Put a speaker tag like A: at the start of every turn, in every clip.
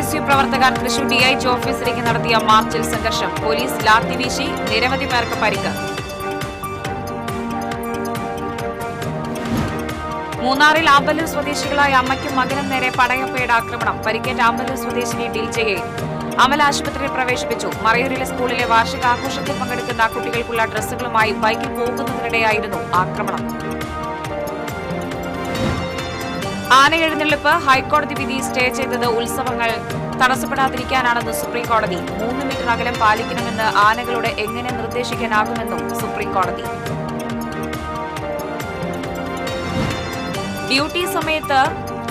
A: KSU പ്രവർത്തകർ Thrissur DIG ഓഫീസിലേക്ക് നടത്തിയ മാർച്ചിൽ സംഘർഷം. പോലീസ് ലാത്തി വീശി, നിരവധി പേർക്ക് പരിക്ക്. മൂന്നാറിൽ ആമ്പല്ലൂർ സ്വദേശികളായ അമ്മയ്ക്കും മകനും നേരെ പടയപ്പയുടെ ആക്രമണം. പരിക്കേറ്റ ആമ്പല്ലൂർ സ്വദേശിനി ഡിൽജയെ അമല ആശുപത്രിയിൽ പ്രവേശിപ്പിച്ചു. മറയൂരിലെ സ്കൂളിലെ വാർഷികാഘോഷത്തിൽ പങ്കെടുക്കുന്ന കുട്ടികൾക്കുള്ള ഡ്രസ്സുകളുമായി ബൈക്കിൽ പോകുന്നതിനിടെയായിരുന്നു ആക്രമണം. ആനയെഴുന്നള്ളിപ്പ് ഹൈക്കോടതി വിധി സ്റ്റേ ചെയ്തത് ഉത്സവങ്ങൾ തടസ്സപ്പെടാതിരിക്കാനാണെന്ന് സുപ്രീംകോടതി. 3 മീറ്റർ അകലം പാലിക്കണമെന്ന് ആനകളോട് എങ്ങനെ നിർദ്ദേശിക്കാനാകുമെന്നും സുപ്രീംകോടതി. ഡ്യൂട്ടി സമയത്ത്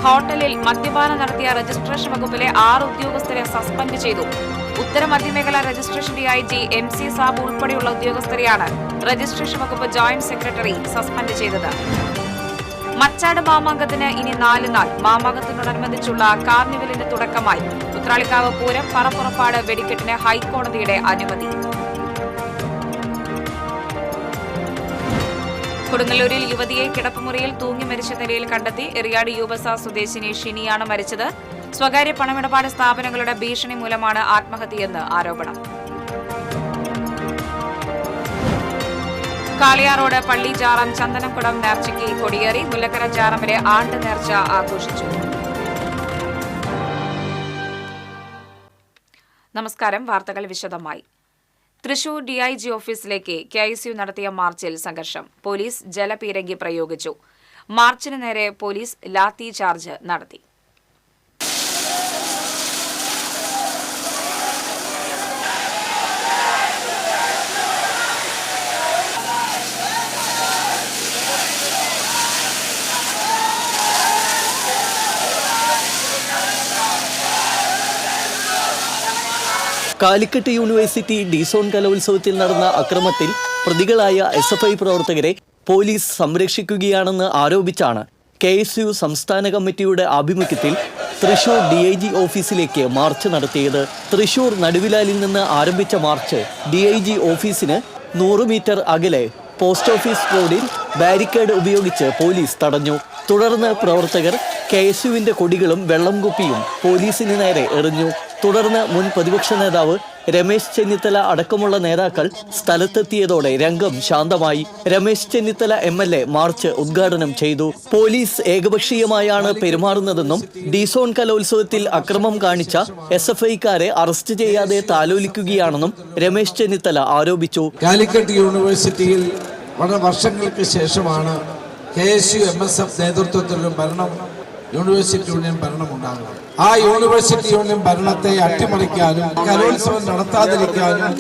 A: ഹോട്ടലിൽ മദ്യപാനം നടത്തിയ രജിസ്ട്രേഷൻ വകുപ്പിലെ 6 ഉദ്യോഗസ്ഥരെ സസ്പെൻഡ് ചെയ്തു. ഉത്തര മധ്യമേഖല രജിസ്ട്രേഷൻ DIG MC സാബു ഉൾപ്പെടെയുള്ള ഉദ്യോഗസ്ഥരെയാണ് രജിസ്ട്രേഷൻ വകുപ്പ് ജോയിന്റ് സെക്രട്ടറി സസ്പെൻഡ് ചെയ്തത്. മച്ചാട് മാമാങ്കത്തിന് ഇനി 4 നാൾ. മാമാങ്കത്തിനോടനുബന്ധിച്ചുള്ള കാർണിവലിന് തുടക്കമായി. ഉത്രാളിക്കാവ് പൂരം പറപ്പുറപ്പാട് വെടിക്കെട്ടിന് ഹൈക്കോടതിയുടെ അനുമതി. കൊടുങ്ങല്ലൂരിൽ യുവതിയെ കിടപ്പുമുറിയിൽ തൂങ്ങി മരിച്ച നിലയിൽ കണ്ടെത്തി. എറിയാട് യൂബസ സ്വദേശിനി ഷിനിയാണ് മരിച്ചത്. സ്വകാര്യ പണമിടപാട് സ്ഥാപനങ്ങളുടെ ഭീഷണി മൂലമാണ് ആത്മഹത്യയെന്ന് ആരോപണം. കാളിയാറോഡ് പള്ളി ജാറം ചന്ദനക്കുടം നേർച്ചയ്ക്ക് കൊടിയേറി. മുല്ലക്കര ജാറമിലെ ആണ്ട് നേർച്ച ആഘോഷിച്ചു. നമസ്കാരം. വാർത്തകൾ വിശദമായി. തൃശൂർ DIG ഓഫീസിലേക്ക് KSU നടത്തിയ മാർച്ചിൽ സംഘർഷം. പോലീസ് ജലപീരങ്കി പ്രയോഗിച്ചു. മാർച്ചിന് നേരെ പോലീസ് ലാത്തി ചാർജ് നടത്തി.
B: കാലിക്കറ്റ് യൂണിവേഴ്സിറ്റി ഡിസോൺ കലോത്സവത്തിൽ നടന്ന അക്രമത്തിൽ പ്രതികളായ SFI പ്രവർത്തകരെ പോലീസ് സംരക്ഷിക്കുകയാണെന്ന് ആരോപിച്ചാണ് KSU സംസ്ഥാന കമ്മിറ്റിയുടെ ആഭിമുഖ്യത്തിൽ തൃശൂർ DIG ഓഫീസിലേക്ക് മാർച്ച് നടത്തിയത്. തൃശൂർ നടുവിലാലിൽ നിന്ന് ആരംഭിച്ച മാർച്ച് DIG ഓഫീസിന് 100 മീറ്റർ അകലെ പോസ്റ്റ് ഓഫീസ് റോഡിൽ ബാരിക്കേഡ് ഉപയോഗിച്ച് പോലീസ് തടഞ്ഞു. തുടർന്ന് പ്രവർത്തകർ KSUവിന്റെ കൊടികളും വെള്ളം കുപ്പിയും പോലീസിന് നേരെ എറിഞ്ഞു. തുടർന്ന് മുൻ പ്രതിപക്ഷ നേതാവ് രമേശ് ചെന്നിത്തല അടക്കമുള്ള നേതാക്കൾ സ്ഥലത്തെത്തിയതോടെ രംഗം ശാന്തമായി. രമേശ് ചെന്നിത്തല MLA മാർച്ച് ഉദ്ഘാടനം ചെയ്തു. പോലീസ് ഏകപക്ഷീയമായാണ് പെരുമാറുന്നതെന്നും ഡിസോൺ കലോത്സവത്തിൽ അക്രമം കാണിച്ച SFIക്കാരെ അറസ്റ്റ് ചെയ്യാതെ താലോലിക്കുകയാണെന്നും രമേശ് ചെന്നിത്തല ആരോപിച്ചു.
C: കാലിക്കറ്റ് യൂണിവേഴ്സിറ്റിയിൽ വളരെ വർഷങ്ങൾക്ക് ശേഷമാണ് KSU MSF നേതൃത്വത്തിലുള്ള യൂണിവേഴ്സിറ്റി യൂണിയൻ ഭരണം ഉണ്ടാകുന്നത്. ആ യൂണിവേഴ്സിറ്റി യൂണിയൻ ഭരണത്തെ അട്ടിമറിക്കാനും കലോത്സവം നടത്താതിരിക്കാനും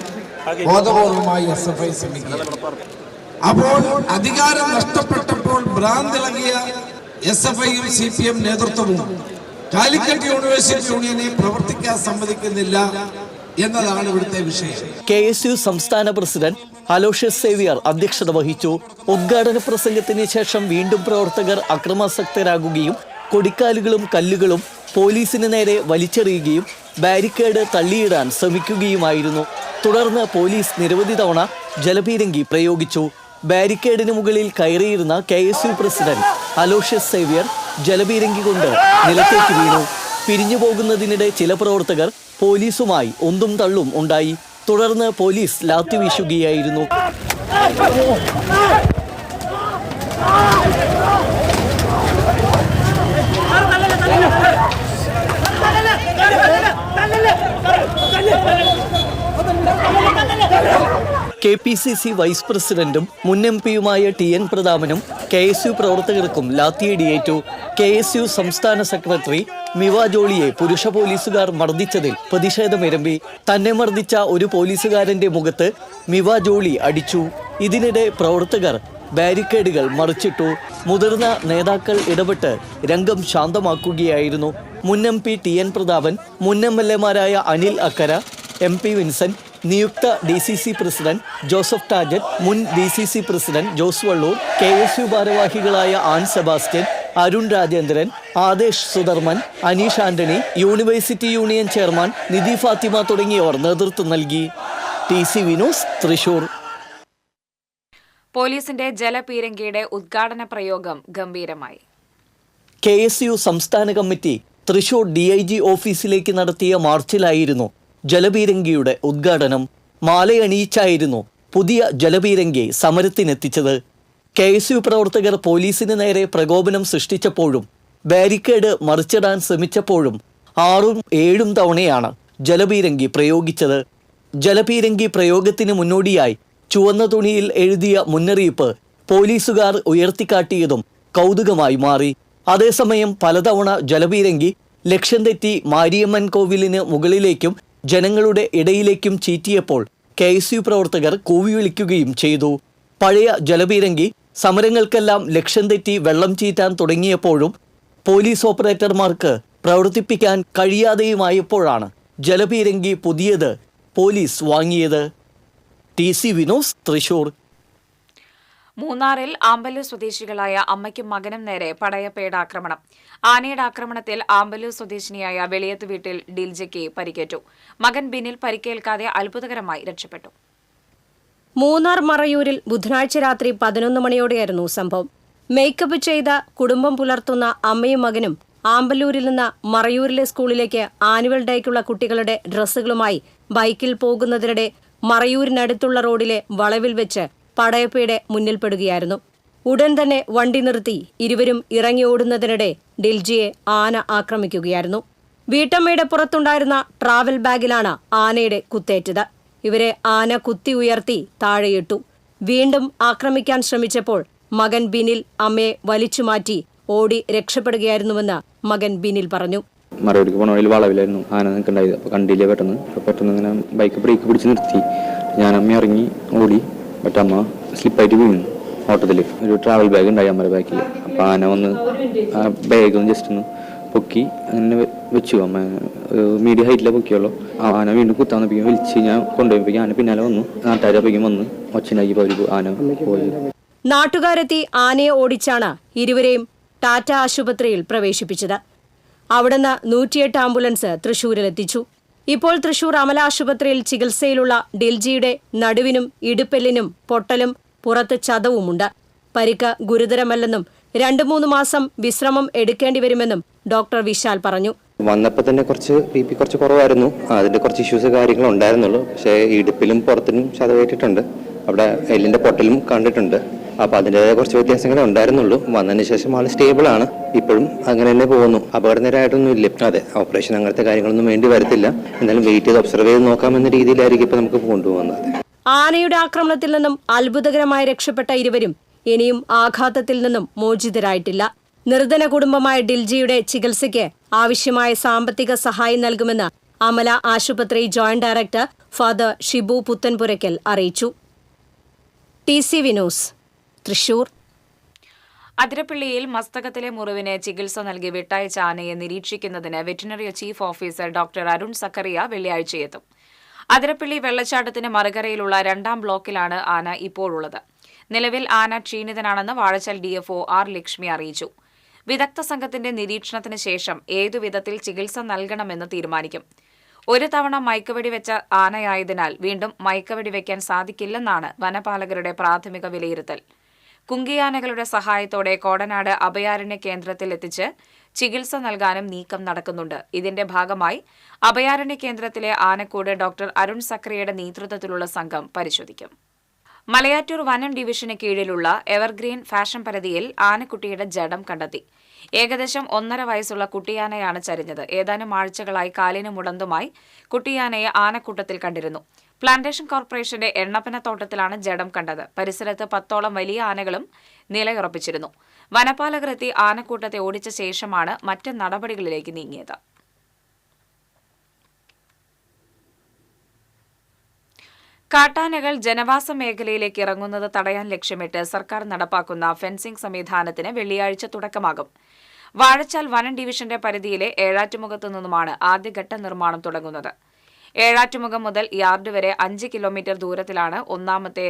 C: ബോധപൂർവമായി SFI ശ്രമിക്കുക. അപ്പോൾ അധികാരം നഷ്ടപ്പെട്ടപ്പോൾ ഭ്രാന്തിളകിയ SFIയും CPM നേതൃത്വവും കാലിക്കറ്റ് യൂണിവേഴ്സിറ്റി യൂണിയനെ പ്രവർത്തിക്കാൻ സമ്മതിക്കുന്നില്ല എന്നതാണ് ഇവിടുത്തെ വിഷയം.
B: KSU സംസ്ഥാന പ്രസിഡന്റ് അലോഷ്യസ് സേവ്യർ അധ്യക്ഷത വഹിച്ചു. ഉദ്ഘാടന പ്രസംഗത്തിന് ശേഷം വീണ്ടും പ്രവർത്തകർ അക്രമാസക്തരാകുകയും കൊടിക്കാലുകളും കല്ലുകളും പോലീസിന് നേരെ വലിച്ചെറിയുകയും ബാരിക്കേഡ് തള്ളിയിടാൻ ശ്രമിക്കുകയുമായിരുന്നു. തുടർന്ന് പോലീസ് നിരവധി തവണ ജലപീരങ്കി പ്രയോഗിച്ചു. ബാരിക്കേഡിന് മുകളിൽ കയറിയിരുന്ന KSU പ്രസിഡന്റ് അലോഷ്യസ് സേവ്യർ ജലപീരങ്കി കൊണ്ട് നിലത്തേക്ക് വീണു. പിരിഞ്ഞു പോകുന്നതിനിടെ ചില പ്രവർത്തകർ പോലീസുമായി ഒന്നും തള്ളും ഉണ്ടായി. തുടർന്ന് പോലീസ് ലാത്തി വീശുകയായിരുന്നു. KPCC വൈസ് പ്രസിഡന്റും മുൻ MP-യുമായ TN പ്രതാപനും KSU പ്രവർത്തകർക്കും ലാത്തിയടിയേറ്റു. KSU സംസ്ഥാന സെക്രട്ടറി മിവ ജോളിയെ പുരുഷ പോലീസുകാർ മർദ്ദിച്ചതിൽ പ്രതിഷേധമിരമ്പി. തന്നെ മർദ്ദിച്ച ഒരു പോലീസുകാരന്റെ മുഖത്ത് മിവ ജോളി അടിച്ചു. ഇതിനിടെ പ്രവർത്തകർ ബാരിക്കേഡുകൾ മറിച്ചിട്ടു. മുതിർന്ന നേതാക്കൾ ഇടപെട്ട് രംഗം ശാന്തമാക്കുകയായിരുന്നു. മുൻ MP TN പ്രതാപൻ, മുൻ MLA-മാരായ അനിൽ അക്കര, MP വിൻസെന്റ്, നിയുക്ത DCC പ്രസിഡന്റ് ജോസഫ് ടാജറ്റ്, മുൻ DCC president Jose Valloor, KSU ഭാരവാഹികളായ Ann Sebastian, Arun Rajendran, Adesh Sudharman, Aneesh Antony, university union chairman Nidhi Fathima തുടങ്ങിയവർ നേതൃത്വം നൽകി. TCV news, Thrissur.
A: പോലീസിന്റെ ജലപീരങ്കിയുടെ ഉദ്ഘാടന പ്രയോഗം ഗംഭീരമായി.
B: KSU സംസ്ഥാന കമ്മിറ്റി തൃശൂർ DIG ഓഫീസിലേക്ക് നടത്തിയ മാർച്ചിലായിരുന്നു ജലപീരങ്കിയുടെ ഉദ്ഘാടനം. മാലയണിയിച്ചായിരുന്നു പുതിയ ജലപീരങ്കിയെ സമരത്തിനെത്തിച്ചത്. KSU പ്രവർത്തകർ പോലീസിന് നേരെ പ്രകോപനം സൃഷ്ടിച്ചപ്പോഴും ബാരിക്കേഡ് മറിച്ചിടാൻ ശ്രമിച്ചപ്പോഴും 6-7 തവണയാണ് ജലപീരങ്കി പ്രയോഗിച്ചത്. ജലപീരങ്കി പ്രയോഗത്തിന് മുന്നോടിയായി ചുവന്ന തുണിയിൽ എഴുതിയ മുന്നറിയിപ്പ് പോലീസുകാർ ഉയർത്തിക്കാട്ടിയതും കൗതുകമായി മാറി. അതേസമയം പലതവണ ജലപീരങ്കി ലക്ഷ്യം തെറ്റി മാരിയമ്മൻ കോവിലിന് മുകളിലേക്കും ജനങ്ങളുടെ ഇടയിലേക്കും ചീറ്റിയപ്പോൾ KSU പ്രവർത്തകർ കൂവി വിളിക്കുകയും ചെയ്തു. പഴയ ജലപീരങ്കി സമരങ്ങൾക്കെല്ലാം ലക്ഷ്യം തെറ്റി വെള്ളം ചീറ്റാൻ തുടങ്ങിയപ്പോഴും പോലീസ് ഓപ്പറേറ്റർമാർക്ക് പ്രവർത്തിപ്പിക്കാൻ കഴിയാതെയുമായപ്പോഴാണ് ജലപീരങ്കി പുതിയത് പോലീസ് വാങ്ങിയത്. TC വിനോസ്, തൃശൂർ.
A: മൂന്നാറിൽ ആമ്പല്ലൂർ സ്വദേശികളായ അമ്മയ്ക്കും മകനും നേരെ പടയപ്പയുടെ ആക്രമണം. ആനയുടെ ആക്രമണത്തിൽ ആമ്പല്ലൂർ സ്വദേശിനിയായ വെളിയത്ത് വീട്ടിൽ ഡിൽജയ്ക്ക് പരിക്കേറ്റു. മകൻ ബിനിൽ പരിക്കേൽക്കാതെ അത്ഭുതകരമായി രക്ഷപ്പെട്ടു.
D: മൂന്നാർ മറയൂരിൽ ബുധനാഴ്ച രാത്രി 11 മണിയോടെയായിരുന്നു സംഭവം. മേക്കപ്പ് ചെയ്ത കുടുംബം പുലർത്തുന്ന അമ്മയും മകനും ആമ്പല്ലൂരിൽ നിന്ന് മറയൂരിലെ സ്കൂളിലേക്ക് ആനുവൽ ഡേക്കുള്ള കുട്ടികളുടെ ഡ്രസ്സുകളുമായി ബൈക്കിൽ പോകുന്നതിനിടെ മറയൂരിനടുത്തുള്ള റോഡിലെ വളവിൽ വെച്ച് പടയപ്പയുടെ മുന്നിൽപ്പെടുകയായിരുന്നു. ഉടൻ തന്നെ വണ്ടി നിർത്തി ഇരുവരും ഇറങ്ങി ഓടുന്നതിനിടെ ഡിൽജിയെ ആന ആക്രമിക്കുകയായിരുന്നു. വീട്ടമ്മയുടെ പുറത്തുണ്ടായിരുന്ന ട്രാവൽ ബാഗിലാണ് ആനയുടെ കുത്തേറ്റത്. ഇവരെ ആന കുത്തി ഉയർത്തി താഴെയിട്ടു. വീണ്ടും ആക്രമിക്കാൻ ശ്രമിച്ചപ്പോൾ മകൻ ബിനിൽ അമ്മയെ വലിച്ചുമാറ്റി ഓടി രക്ഷപ്പെടുകയായിരുന്നുവെന്ന് മകൻ ബിനിൽ പറഞ്ഞു.
E: മറയൂർക്ക് പോണ വഴിയിൽ വളവിലായിരുന്നു ആന നിൽക്കണ്ടായത്. അപ്പോൾ കണ്ടില്ലേ പെട്ടെന്ന് ഇങ്ങനെ ബൈക്ക് ബ്രേക്ക് പിടിച്ച് നിർത്തി. ഞാൻ അമ്മ ഇറങ്ങി ഓടി. മറ്റമ്മ സ്ലിപ്പായിട്ട് വീണു. ഓട്ടത്തിൽ ഒരു ട്രാവൽ ബാഗ് ഉണ്ടായി അമ്മയുടെ ബാക്കിൽ. അപ്പോൾ ആന വന്ന് ആ ബാഗ് ഒന്ന് ജസ്റ്റ് ഒന്ന് പൊക്കി അങ്ങനെ വെച്ചു. അമ്മ മീഡിയം ഹൈറ്റിലെ പൊക്കിയുള്ളൂ. ആന വീണ്ടും കുത്താന്നപ്പിക്കും വലിച്ച് ഞാൻ കൊണ്ടുപോയപ്പോഴേക്കും ആന പിന്നാലെ വന്നു. നാട്ടുകാരപ്പോഴേക്കും വന്ന് ഒച്ചനാക്കിയപ്പോൾ അവർ ആന പോയി.
D: നാട്ടുകാരെത്തി ആനയെ ഓടിച്ചാണ് ഇരുവരെയും ടാറ്റ ആശുപത്രിയിൽ പ്രവേശിപ്പിച്ചത്. അവിടുന്ന് 108 ആംബുലൻസ് തൃശൂരിലെത്തിച്ചു. ഇപ്പോൾ തൃശൂർ അമല ആശുപത്രിയിൽ ചികിത്സയിലുള്ള ഡിൽജിയുടെ നടുവിനും ഇടുപ്പെല്ലിനും പൊട്ടലും പുറത്ത് ചതവുമുണ്ട്. പരിക്ക് ഗുരുതരമല്ലെന്നും 2-3 മാസം വിശ്രമം എടുക്കേണ്ടി വരുമെന്നും ഡോക്ടർ വിശാൽ പറഞ്ഞു.
F: വന്നപ്പോൾ തന്നെ BP കുറച്ച് കുറവായിരുന്നു. അതിന്റെ കുറച്ച് ഇഷ്യൂസ് കാര്യങ്ങളും ഉണ്ടായിരുന്നുള്ളൂ. പക്ഷേ ഇടുപ്പിലും പുറത്തിനും ചതവേറ്റിട്ടുണ്ട്. അവിടെ എല്ലിന്റെ പൊട്ടലും കണ്ടിട്ടുണ്ട്. അപ്പൊ അതിൻ്റെതായ കുറച്ച് വ്യത്യാസങ്ങളെ ഉണ്ടായിരുന്നുള്ളൂ. വന്നതിന് ശേഷം ആൾ സ്റ്റേബിൾ ആണ്. ഇപ്പോഴും അങ്ങനെ തന്നെ പോകുന്നു. അപകടനിരയായിട്ടൊന്നും ഇല്ല. അതെ, ഓപ്പറേഷൻ അങ്ങനത്തെ കാര്യങ്ങളൊന്നും വേണ്ടി വരത്തില്ല. എന്നാലും വെയിറ്റ് ചെയ്ത് ഒബ്സർവ് ചെയ്ത് നോക്കാമെന്ന രീതിയിലായിരിക്കും ഇപ്പൊ നമുക്ക് കൊണ്ടുപോകുന്നത്.
D: ആനയുടെ ആക്രമണത്തിൽ നിന്നും അത്ഭുതകരമായി രക്ഷപ്പെട്ട ഇരുവരും ഇനിയും ആഘാതത്തിൽ നിന്നും മോചിതരായിട്ടില്ല. നിർധന കുടുംബമായ ഡിൽജിയുടെ ചികിത്സയ്ക്ക് ആവശ്യമായ സാമ്പത്തിക സഹായം നൽകുമെന്ന് അമല ആശുപത്രി joint director father Shibu Puthanpurackal അറിയിച്ചു. TC വിനോസ്, തൃശൂർ.
A: അതിരപ്പള്ളിയിൽ മസ്തകത്തിലെ മുറിവിന് ചികിത്സ നൽകി വിട്ടയച്ച ആനയെ നിരീക്ഷിക്കുന്നതിന് veterinary chief officer doctor Arun Sakkariya വെള്ളിയാഴ്ചയെത്തും. അതിരപ്പള്ളി വെള്ളച്ചാട്ടത്തിന് മറുകരയിലുള്ള 2ാം ബ്ലോക്കിലാണ് ആന ഇപ്പോഴുള്ളത്. നിലവിൽ ആന ക്ഷീണിതനാണെന്ന് വാഴച്ചാൽ DFO R ലക്ഷ്മി അറിയിച്ചു. വിദഗ്ധ സംഘത്തിന്റെ നിരീക്ഷണത്തിന് ശേഷം ഏതുവിധത്തിൽ ചികിത്സ നൽകണമെന്ന് തീരുമാനിക്കും. ഒരു തവണ മയക്കുവെടി വെച്ച ആനയായതിനാൽ വീണ്ടും മയക്കുവെടി വെക്കാൻ സാധിക്കില്ലെന്നാണ് വനപാലകരുടെ പ്രാഥമിക വിലയിരുത്തൽ. കുങ്കിയാനകളുടെ സഹായത്തോടെ കോടനാട് അഭയാരണ്യ കേന്ദ്രത്തിൽ എത്തിച്ച് ചികിത്സ നൽകാനും നീക്കം നടക്കുന്നുണ്ട്. ഇതിന്റെ ഭാഗമായി അഭയാരണ്യ കേന്ദ്രത്തിലെ ആനക്കൂട് ഡോക്ടർ അരുൺ സക്രിയയുടെ നേതൃത്വത്തിലുള്ള സംഘം പരിശോധിക്കും. മലയാറ്റൂർ വനം ഡിവിഷന് കീഴിലുള്ള എവർഗ്രീൻ ഫാഷൻ പരതിയിൽ ആനക്കുട്ടിയുടെ ജഡം കണ്ടെത്തി. ഏകദേശം 1.5 വയസ്സുള്ള കുട്ടിയാനയാണ് ചരിഞ്ഞത്. ഏതാനും ആഴ്ചകളായി കാലിന് മുടന്തുമായി കുട്ടിയാനയെ ആനക്കൂട്ടത്തിൽ കണ്ടിരുന്നു. പ്ലാന്റേഷൻ കോർപ്പറേഷന്റെ എണ്ണപ്പനത്തോട്ടത്തിലാണ് ജഡം കണ്ടത്. പരിസരത്ത് 10ഓളം വലിയ ആനകളും നിലയുറപ്പിച്ചിരുന്നു. വനപാലകർ എത്തി ആനക്കൂട്ടത്തെ ഓടിച്ച ശേഷമാണ് മറ്റ് നടപടികളിലേക്ക് നീങ്ങിയത്. കാട്ടാനകൾ ജനവാസ മേഖലയിലേക്ക് ഇറങ്ങുന്നത് തടയാൻ ലക്ഷ്യമിട്ട് സർക്കാർ നടപ്പാക്കുന്ന ഫെൻസിംഗ് സംവിധാനത്തിന് വെള്ളിയാഴ്ച തുടക്കമാകും. വാഴച്ചാൽ വനം ഡിവിഷന്റെ പരിധിയിലെ ഏഴാറ്റുമുഖത്തു നിന്നുമാണ് ആദ്യഘട്ട നിർമ്മാണം തുടങ്ങുന്നത്. ഏഴാറ്റുമുഖം മുതൽ യാർഡ് വരെ 5 കിലോമീറ്റർ ദൂരത്തിലാണ് ഒന്നാമത്തെ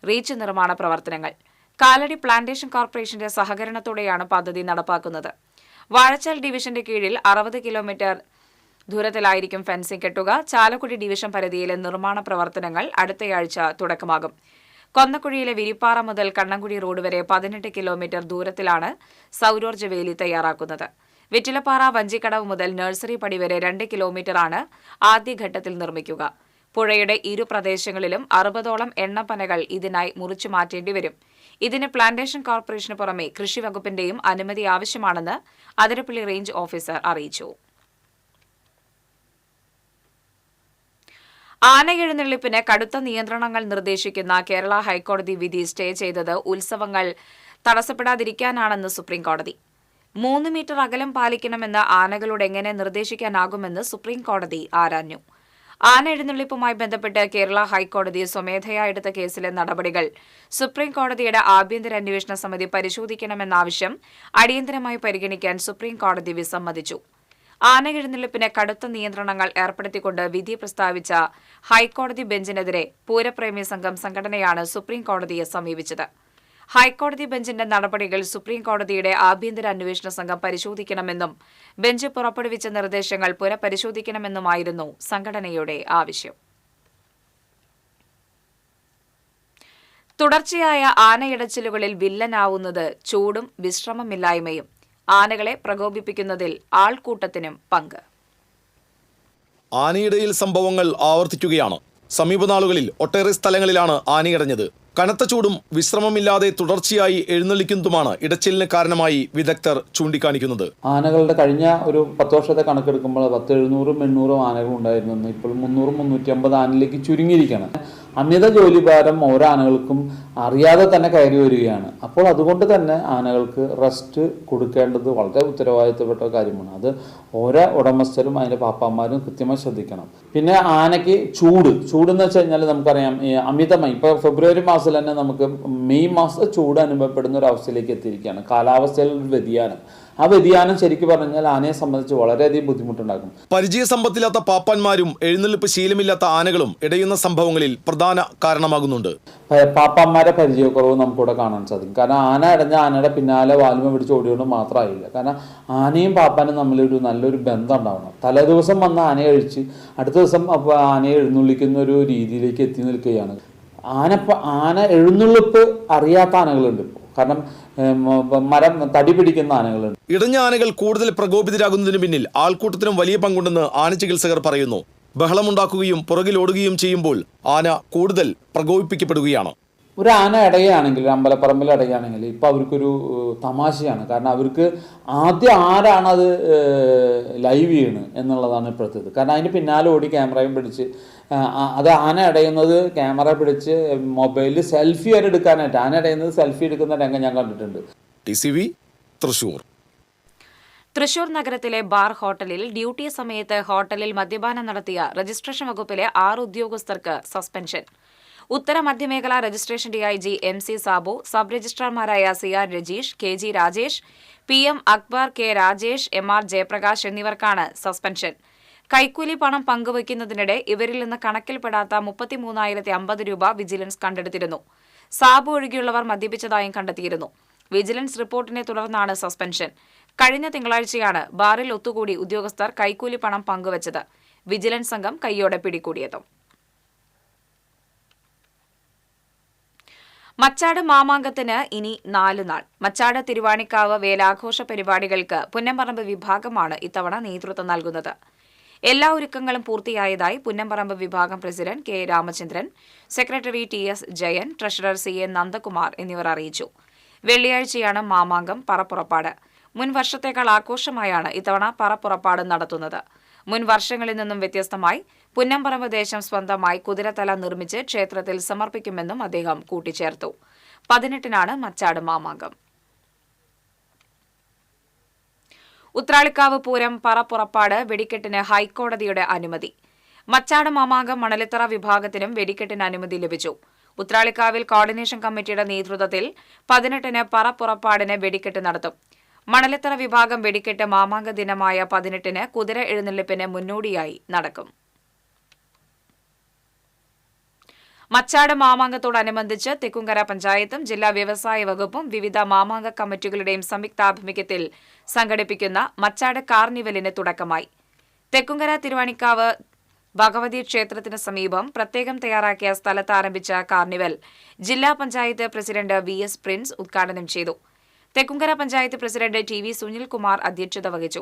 A: റീച്ച് നിർമ്മാണ പ്രവർത്തനങ്ങൾ. കാലടി പ്ലാന്റേഷൻ കോർപ്പറേഷന്റെ സഹകരണത്തോടെയാണ് പദ്ധതി നടപ്പാക്കുന്നത്. വാഴച്ചാൽ ഡിവിഷന്റെ കീഴിൽ 60 കിലോമീറ്റർ ദൂരത്തിലായിരിക്കും ഫെൻസിംഗ് കെട്ടുക. ചാലക്കുടി ഡിവിഷൻ പരിധിയിലെ നിർമ്മാണ പ്രവർത്തനങ്ങൾ അടുത്തയാഴ്ച തുടക്കമാകും. കൊന്നക്കുഴിയിലെ വിരിപ്പാറ മുതൽ കണ്ണങ്കുഴി റോഡ് വരെ 18 കിലോമീറ്റർ ദൂരത്തിലാണ് സൌരോർജ്ജ വേലി തയ്യാറാക്കുന്നത്. വെറ്റിലപ്പാറ വഞ്ചിക്കടവ് മുതൽ നഴ്സറി പടി വരെ 2 കിലോമീറ്ററാണ് ആദ്യഘട്ടത്തിൽ നിർമ്മിക്കുക. പുഴയുടെ ഇരു പ്രദേശങ്ങളിലും 60ഓളം എണ്ണപ്പനകൾ ഇതിനായി മുറിച്ചു മാറ്റേണ്ടിവരും. ഇതിന് പ്ലാന്റേഷൻ കോർപ്പറേഷന് പുറമെ കൃഷി വകുപ്പിന്റെയും അനുമതി ആവശ്യമാണെന്ന് അതിരപ്പള്ളി റേഞ്ച് ഓഫീസർ അറിയിച്ചു. ആന എഴുന്നള്ളിപ്പിന് കടുത്ത നിയന്ത്രണങ്ങൾ നിർദ്ദേശിക്കുന്ന കേരള ഹൈക്കോടതി വിധി സ്റ്റേ ചെയ്തത് ഉത്സവങ്ങൾ തടസ്സപ്പെടാതിരിക്കാനാണെന്ന് സുപ്രീംകോടതി. 3 മീറ്റർ അകലം പാലിക്കണമെന്ന് ആനകളോട് എങ്ങനെ നിർദ്ദേശിക്കാനാകുമെന്ന് സുപ്രീംകോടതി ആരാഞ്ഞു. ആന എഴുന്നള്ളിപ്പുമായി ബന്ധപ്പെട്ട് കേരള ഹൈക്കോടതി സ്വമേധയാ എടുത്ത കേസിലെ നടപടികൾ സുപ്രീംകോടതിയുടെ ആഭ്യന്തര അന്വേഷണ സമിതി പരിശോധിക്കണമെന്ന ആവശ്യം അടിയന്തരമായി പരിഗണിക്കാൻ സുപ്രീംകോടതി വിസമ്മതിച്ചു. ആന എഴുന്നള്ളിപ്പിന് കടുത്ത നിയന്ത്രണങ്ങൾ ഏർപ്പെടുത്തിക്കൊണ്ട് വിധി പ്രസ്താവിച്ച ഹൈക്കോടതി ബെഞ്ചിനെതിരെ പൂരപ്രേമി സംഘം സംഘടനയാണ് സുപ്രീംകോടതിയെ സമീപിച്ചത്. ഹൈക്കോടതി ബെഞ്ചിന്റെ നടപടികൾ സുപ്രീംകോടതിയുടെ ആഭ്യന്തര അന്വേഷണ സംഘം പരിശോധിക്കണമെന്നും ബെഞ്ച് പുറപ്പെടുവിച്ച നിർദ്ദേശങ്ങൾ പുനഃപരിശോധിക്കണമെന്നുമായിരുന്നു സംഘടനയുടെ ആവശ്യം. തുടർച്ചയായ ആനയിടച്ചിലുകളിൽ വില്ലനാവുന്നത് ചൂടും വിശ്രമമില്ലായ്മയും. ആനകളെ പ്രകോപിപ്പിക്കുന്നതിൽ ആൾക്കൂട്ടത്തിനും പങ്ക്.
G: ആനയിടയിൽ സംഭവങ്ങൾ ആവർത്തിക്കുകയാണ്. സമീപനാളുകളിൽ ഒട്ടേറെ സ്ഥലങ്ങളിലാണ് ആനയിടഞ്ഞത്. കനത്ത ചൂടും വിശ്രമമില്ലാതെ തുടർച്ചയായി എഴുന്നള്ളിക്കുന്നതുമാണ് ഇടച്ചിലിന് കാരണമായി വിദഗ്ധർ ചൂണ്ടിക്കാണിക്കുന്നത്.
H: ആനകളുടെ കഴിഞ്ഞ ഒരു 10 വർഷത്തെ കണക്കെടുക്കുമ്പോൾ 700-800 ആനകൾ ഉണ്ടായിരുന്നു. ഇപ്പോൾ 300-350 ആനയിലേക്ക് ചുരുങ്ങിയിരിക്കുകയാണ്. അമിത ജോലിഭാരം ഓരോ ആനകൾക്കും അറിയാതെ തന്നെ കയറി വരികയാണ്. അപ്പോൾ അതുകൊണ്ട് തന്നെ ആനകൾക്ക് റെസ്റ്റ് കൊടുക്കേണ്ടത് വളരെ ഉത്തരവാദിത്തപ്പെട്ട കാര്യമാണ്. അത് ഓരോ ഉടമസ്ഥരും അതിൻ്റെ പാപ്പാന്മാരും കൃത്യമായി ശ്രദ്ധിക്കണം. പിന്നെ ആനയ്ക്ക് ചൂടെന്ന് വെച്ച് കഴിഞ്ഞാൽ നമുക്കറിയാം, അമിതമായി ഇപ്പോൾ ഫെബ്രുവരി മാസത്തിൽ തന്നെ നമുക്ക് മെയ് മാസം ചൂട് അനുഭവപ്പെടുന്ന ഒരു അവസ്ഥയിലേക്ക് എത്തിയിരിക്കുകയാണ്. കാലാവസ്ഥയിൽ ഒരു വ്യതിയാനം. ആ വ്യതിയാനം ശരിക്കും പറഞ്ഞാൽ ആനയെ സംബന്ധിച്ച് വളരെയധികം ബുദ്ധിമുട്ടുണ്ടാക്കും.
G: പരിചയസമ്പത്തില്ലാത്ത പാപ്പാന്മാരും എഴുന്നള്ളിപ്പ് ശീലമില്ലാത്ത ആനകളും ഇടയുന്ന സംഭവങ്ങളിൽ പ്രധാന കാരണമാകുന്നുണ്ട്.
H: പാപ്പാന്മാരെ പരിചയക്കുറവ് നമുക്കിവിടെ കാണാൻ സാധിക്കും. കാരണം ആന ഇടഞ്ഞ ആനയുടെ പിന്നാലെ വാൽമ പിടിച്ച് ഓടിയോണ്ട് മാത്രമായില്ല. കാരണം ആനയും പാപ്പാനും തമ്മിലൊരു നല്ലൊരു ബന്ധം ഉണ്ടാവണം. തലേദിവസം വന്ന് ആനയെ അഴിച്ച് അടുത്ത ദിവസം ആനയെ എഴുന്നള്ളിക്കുന്ന ഒരു രീതിയിലേക്ക് എത്തി നിൽക്കുകയാണ്. ആന എഴുന്നള്ളിപ്പ് അറിയാത്ത ആനകളുണ്ട്. കാരണം മരം തടി പിടിക്കുന്ന ആനകളുണ്ട്.
G: ഇടഞ്ഞ ആനകൾ കൂടുതൽ പ്രകോപിതരാകുന്നതിന് പിന്നിൽ ആൾക്കൂട്ടത്തിനും വലിയ പങ്കുണ്ടെന്ന് ആന ചികിത്സകർ പറയുന്നു. ബഹളമുണ്ടാക്കുകയും പുറകിലോടുകയും ചെയ്യുമ്പോൾ ആന കൂടുതൽ പ്രകോപിപ്പിക്കപ്പെടുകയാണ്.
H: ഒരു ആന ഇടയുകയാണെങ്കിൽ, ഒരു അമ്പലപ്പറമ്പിൽ ഇടയുകയാണെങ്കിൽ ഇപ്പോൾ അവർക്കൊരു തമാശയാണ്. കാരണം അവർക്ക് ആദ്യം ആരാണത് ലൈവ് ചെയ്യണത് എന്നുള്ളതാണ് ഇപ്പോഴത്തേത്. കാരണം അതിന് പിന്നാലെ ഓടി ക്യാമറയും പിടിച്ച് അത് ആന ഇടയുന്നത് ക്യാമറ പിടിച്ച് മൊബൈലിൽ സെൽഫി വരെ എടുക്കാനായിട്ട് ആന ഇടയുന്നത് സെൽഫി എടുക്കുന്ന രംഗം ഞാൻ കണ്ടിട്ടുണ്ട്.
G: TCV തൃശൂർ.
A: തൃശൂർ നഗരത്തിലെ ബാർ ഹോട്ടലിൽ ഡ്യൂട്ടി സമയത്ത് ഹോട്ടലിൽ മദ്യപാനം നടത്തിയ രജിസ്ട്രേഷൻ വകുപ്പിലെ 6 ഉദ്യോഗസ്ഥർക്ക് സസ്പെൻഷൻ. ഉത്തര മധ്യമേഖല registration DIG MC Sabu, sub രജിസ്ട്രാർമാരായ CR Rajeesh, KG Rajesh, PM Akbar, K Rajesh, MR Jayaprakash എന്നിവർക്കാണ് സസ്പെൻഷൻ. കൈക്കൂലി പണം പങ്കുവയ്ക്കുന്നതിനിടെ ഇവരിൽ നിന്ന് കണക്കിൽപ്പെടാത്ത 33,050 രൂപ വിജിലൻസ് കണ്ടെടുത്തിരുന്നു. സാബു ഒഴികെയുള്ളവർ മദ്യപിച്ചതായും കണ്ടെത്തിയിരുന്നു. വിജിലൻസ് റിപ്പോർട്ടിനെ തുടർന്നാണ് സസ്പെൻഷൻ. കഴിഞ്ഞ തിങ്കളാഴ്ചയാണ് ബാറിൽ ഒത്തുകൂടി ഉദ്യോഗസ്ഥർ കൈക്കൂലി പണം പങ്കുവച്ചത്. വിജിലൻസ് സംഘം കൈയോടെ പിടികൂടിയതും. മച്ചാട് മാമാങ്കത്തിന് ഇനി 4 നാൾ. മച്ചാട് തിരുവാണിക്കാവ് വേലാഘോഷ പരിപാടികൾക്ക് പുന്നംപറമ്പ് വിഭാഗമാണ് ഇത്തവണ നേതൃത്വം നൽകുന്നത്. എല്ലാ ഒരുക്കങ്ങളും പൂർത്തിയായതായി പുന്നംപറമ്പ് വിഭാഗം president K Ramachandran, secretary TS Jayan, treasurer CA Nandakumar എന്നിവർ അറിയിച്ചു. വെള്ളിയാഴ്ചയാണ് മാമാങ്കം പറപ്പുറപ്പാട്. മുൻ വർഷത്തേക്കാൾ ആഘോഷമായാണ് ഇത്തവണ പറപ്പുറപ്പാട് നടത്തുന്നത്. മുൻ വർഷങ്ങളിൽ നിന്നും വ്യത്യസ്തമായി പുന്നംപറമ്പ് ദേശം സ്വന്തമായി കുതിരത്തല നിർമ്മിച്ച് ക്ഷേത്രത്തിൽ സമർപ്പിക്കുമെന്നും അദ്ദേഹം കൂട്ടിച്ചേർത്തു. 18-നാണ് മച്ചാട് മാമാങ്കം. ഉത്രാളിക്കാവ് പൂരം പറപ്പുറപ്പാട് വെടിക്കെട്ടിന് ഹൈക്കോടതിയുടെ അനുമതി. മച്ചാട് മാമാങ്കം മണലിത്തറ വിഭാഗത്തിനും വെടിക്കെട്ടിന് അനുമതി ലഭിച്ചു. ഉത്രാളിക്കാവിൽ കോർഡിനേഷൻ കമ്മിറ്റിയുടെ നേതൃത്വത്തിൽ 18-ന് പറപ്പുറപ്പാടിന് വെടിക്കെട്ട് നടത്തും. മണലിത്തറ വിഭാഗം വെടിക്കെട്ട് മാമാങ്ക ദിനമായ 18-ന് കുതിര എഴുന്നള്ളിപ്പിന് മുന്നോടിയായി നടക്കും. മച്ചാട് മാമാങ്കത്തോടനുബന്ധിച്ച് തെക്കുംകര പഞ്ചായത്തും ജില്ലാ വ്യവസായ വകുപ്പും വിവിധ മാമാങ്ക കമ്മിറ്റികളുടെയും സംയുക്താഭിമുഖ്യത്തിൽ സംഘടിപ്പിക്കുന്ന മച്ചാട് കാർണിവലിന് തുടക്കമായി. തെക്കുംകര തിരുവാണിക്കാവ് ഭഗവതി ക്ഷേത്രത്തിന് സമീപം പ്രത്യേകം തയ്യാറാക്കിയ സ്ഥലത്ത് ആരംഭിച്ച കാർണിവൽ ജില്ലാ പഞ്ചായത്ത് പ്രസിഡന്റ് VS പ്രിൻസ് ഉദ്ഘാടനം ചെയ്തു. Thekkumkara panchayat president T V Sunilkumar അധ്യക്ഷത വഹിച്ചു.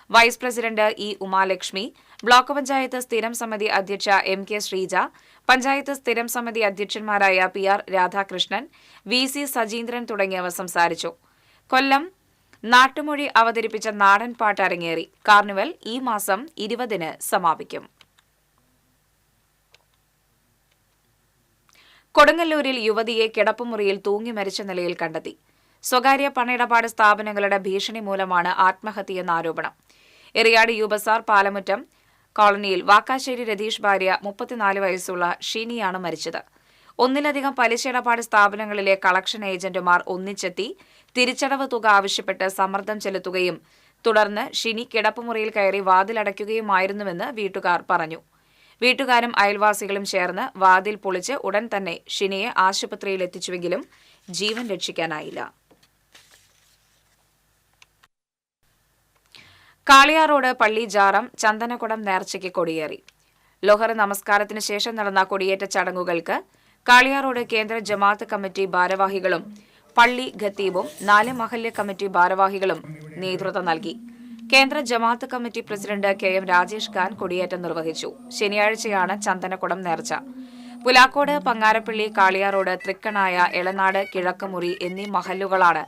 A: Vice president E Umalakshmi, block panchayat സ്ഥിരം സമിതി അധ്യക്ഷ എം കെ ശ്രീജ, പഞ്ചായത്ത് സ്ഥിരം സമിതി അധ്യക്ഷന്മാരായ P R Radhakrishnan, V C Sajeendran തുടങ്ങിയവർ സംസാരിച്ചു. കൊല്ലം നാട്ടുമൊഴി അവതരിപ്പിച്ച നാടൻ പാട്ട് അരങ്ങേറി. കാർണിവൽ ഈ മാസം 20-ന് സമാപിക്കും. കൊടുങ്ങല്ലൂരിൽ യുവതിയെ കിടപ്പുമുറിയിൽ തൂങ്ങി മരിച്ച നിലയിൽ കണ്ടെത്തി. സ്വകാര്യ പണയിടപാട് സ്ഥാപനങ്ങളുടെ ഭീഷണി മൂലമാണ് ആത്മഹത്യയെന്ന ആരോപണം. എറിയാട് യൂബസാർ പാലമുറ്റം കോളനിയിൽ വാക്കാശ്ശേരി രതീഷ് ഭാര്യ 34 വയസ്സുള്ള ഷിനിയാണ് മരിച്ചത്. ഒന്നിലധികം പലിശയിടപാട് സ്ഥാപനങ്ങളിലെ കളക്ഷൻ ഏജന്റുമാർ ഒന്നിച്ചെത്തി തിരിച്ചടവ് തുക ആവശ്യപ്പെട്ട് സമ്മർദ്ദം ചെലുത്തുകയും തുടർന്ന് ഷിനി കിടപ്പുമുറിയിൽ കയറി വാതിലടയ്ക്കുകയുമായിരുന്നുവെന്ന് വീട്ടുകാർ പറഞ്ഞു. വീട്ടുകാരും അയൽവാസികളും ചേർന്ന് വാതിൽ പൊളിച്ച് ഉടൻ തന്നെ ഷിനിയെ ആശുപത്രിയിൽ എത്തിച്ചുവെങ്കിലും ജീവൻ രക്ഷിക്കാനായില്ല. കാളിയാറോഡ് പള്ളി ജാറം ചന്ദനക്കുടം നേർച്ചയ്ക്ക് കൊടിയേറി. ലോഹറി നമസ്കാരത്തിന് ശേഷം നടന്ന കൊടിയേറ്റ ചടങ്ങുകൾക്ക് കാളിയാറോഡ് കേന്ദ്ര ജമാഅത്ത് കമ്മിറ്റി ഭാരവാഹികളും പള്ളി ഖത്തീബും 4 മഹല്ല് കമ്മിറ്റി ഭാരവാഹികളും നേതൃത്വം നൽകി. കേന്ദ്ര ജമാഅത്ത് committee president K M Rajesh Khan കൊടിയേറ്റം നിർവഹിച്ചു. ശനിയാഴ്ചയാണ് ചന്ദനക്കുടം നേർച്ച. പുലാക്കോട്, പങ്ങാരപ്പള്ളി, കാളിയാറോഡ്, തൃക്കണായ, എളനാട്, കിഴക്കുമുറി എന്നീ മഹല്ലുകളാണ്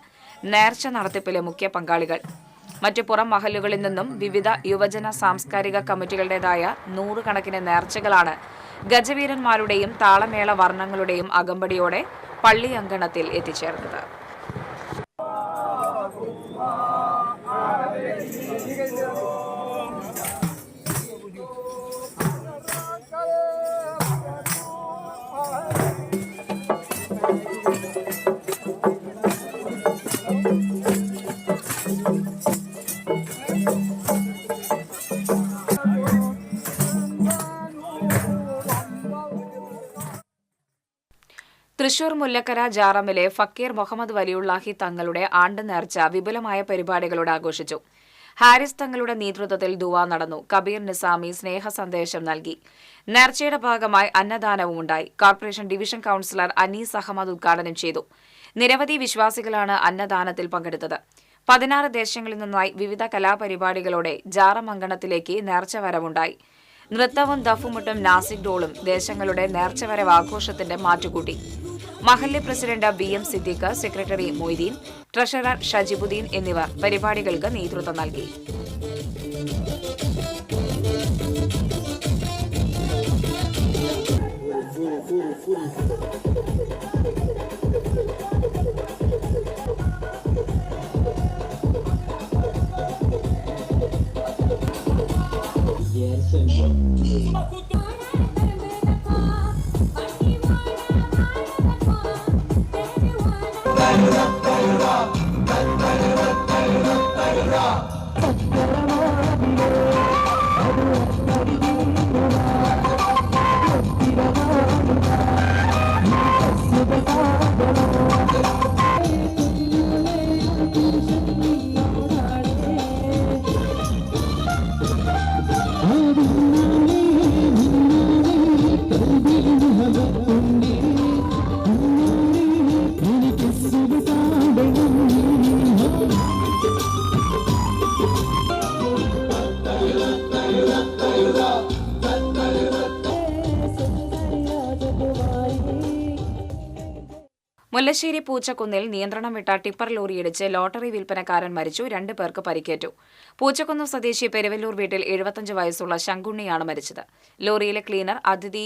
A: നേർച്ച നടത്തിപ്പിലെ മുഖ്യ പങ്കാളികൾ. മറ്റു പുറം മഹല്ലുകളിൽ നിന്നും വിവിധ യുവജന സാംസ്കാരിക കമ്മിറ്റികളുടേതായ 100 കണക്കിന് നേർച്ചകളാണ് ഗജവീരന്മാരുടെയും താളമേള വർണ്ണങ്ങളുടെയും അകമ്പടിയോടെ പള്ളി അങ്കണത്തിൽ എത്തിച്ചേർന്നത്. തൃശൂർ മുല്ലക്കര ജാറമിലെ ഫക്കീർ മുഹമ്മദ് വലിയുള്ളാഹി തങ്ങളുടെ ആണ്ട് നേർച്ച വിപുലമായ പരിപാടികളോടെ ആഘോഷിച്ചു. ഹാരിസ് തങ്ങളുടെ നേതൃത്വത്തിൽ ദുആ നടന്നു. കബീർ നിസാമി സ്നേഹ സന്ദേശം നൽകി. നേർച്ചയുടെ ഭാഗമായി അന്നദാനവും ഉണ്ടായി. Corporation division councillor Anees Ahammed ഉദ്ഘാടനം ചെയ്തു. നിരവധി വിശ്വാസികളാണ് അന്നദാനത്തിൽ പങ്കെടുത്തത്. 16 ദേശങ്ങളിൽ നിന്നായി വിവിധ കലാപരിപാടികളോടെ ജാറം അങ്കണത്തിലേക്ക് നേർച്ചവരവുണ്ടായി. നൃത്തവും ദഫുമുട്ടും നാസിക് ഡോളും ദേശങ്ങളുടെ നേർച്ചവരവ് ആഘോഷത്തിന്റെ മാറ്റുകൂട്ടി. മഹല്ല് president B M Siddique, secretary Moideen, treasurer Shajibuddin എന്നിവർ പരിപാടികൾക്ക് നേതൃത്വം നൽകി. മുല്ലശ്ശേരി പൂച്ചക്കുന്നിൽ നിയന്ത്രണം വിട്ട ടിപ്പർ ലോറിയിടിച്ച് ലോട്ടറി വിൽപ്പനക്കാരൻ മരിച്ചു. 2 പേർക്ക് പരിക്കേറ്റു. പൂച്ചക്കുന്ന് സ്വദേശി പെരുവല്ലൂർ വീട്ടിൽ 75 വയസ്സുള്ള ശങ്കുണ്ണിയാണ് മരിച്ചത്. ലോറിയിലെ ക്ലീനർ അതിഥി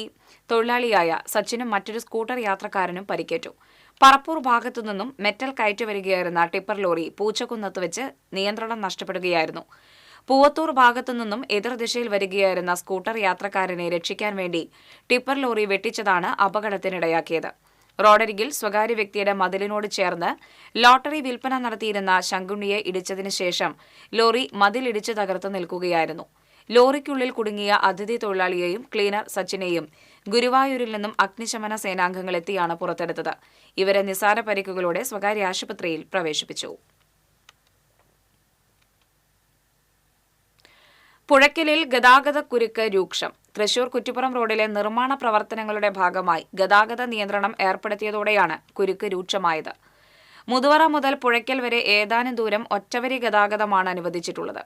A: തൊഴിലാളിയായ സച്ചിനും മറ്റൊരു സ്കൂട്ടർ യാത്രക്കാരനും പരിക്കേറ്റു. പറപ്പൂർ ഭാഗത്തുനിന്നും മെറ്റൽ കയറ്റിവരികയായിരുന്ന ടിപ്പർ ലോറി പൂച്ചക്കുന്നത്ത് വെച്ച് നിയന്ത്രണം നഷ്ടപ്പെടുകയായിരുന്നു. പൂവത്തൂർ ഭാഗത്തുനിന്നും എതിർദിശയിൽ വരികയായിരുന്ന സ്കൂട്ടർ യാത്രക്കാരനെ രക്ഷിക്കാൻ വേണ്ടി ടിപ്പർ ലോറി വെട്ടിച്ചതാണ് അപകടത്തിനിടയാക്കിയത്. റോഡരികിൽ സ്വകാര്യ വ്യക്തിയുടെ മതിലിനോട് ചേർന്ന് ലോട്ടറി വിൽപ്പന നടത്തിയിരുന്ന ശങ്കുണ്ണിയെ ഇടിച്ചതിനു ശേഷം ലോറി മതിലിടിച്ചു തകർത്ത് നിൽക്കുകയായിരുന്നു. ലോറിക്കുള്ളിൽ കുടുങ്ങിയ അതിഥി തൊഴിലാളിയെയും ക്ലീനർ സച്ചിനെയും ഗുരുവായൂരിൽ നിന്നും അഗ്നിശമന സേനാംഗങ്ങൾ എത്തിയാണ് പുറത്തെടുത്തത്. ഇവരെ നിസാര പരിക്കുകളോടെ സ്വകാര്യ ആശുപത്രിയിൽ പ്രവേശിപ്പിച്ചു. പുഴയ്ക്കലിൽ ഗതാഗതക്കുരുക്ക് രൂക്ഷം. തൃശൂർ കുറ്റിപ്പുറം റോഡിലെ നിർമ്മാണ പ്രവർത്തനങ്ങളുടെ ഭാഗമായി ഗതാഗത നിയന്ത്രണം ഏർപ്പെടുത്തിയതോടെയാണ് കുരുക്ക് രൂക്ഷമായത്. മുതുവറ മുതൽ പുഴയ്ക്കൽ വരെ ഏതാനും ദൂരം ഒറ്റവരി ഗതാഗതമാണ് അനുവദിച്ചിട്ടുള്ളത്.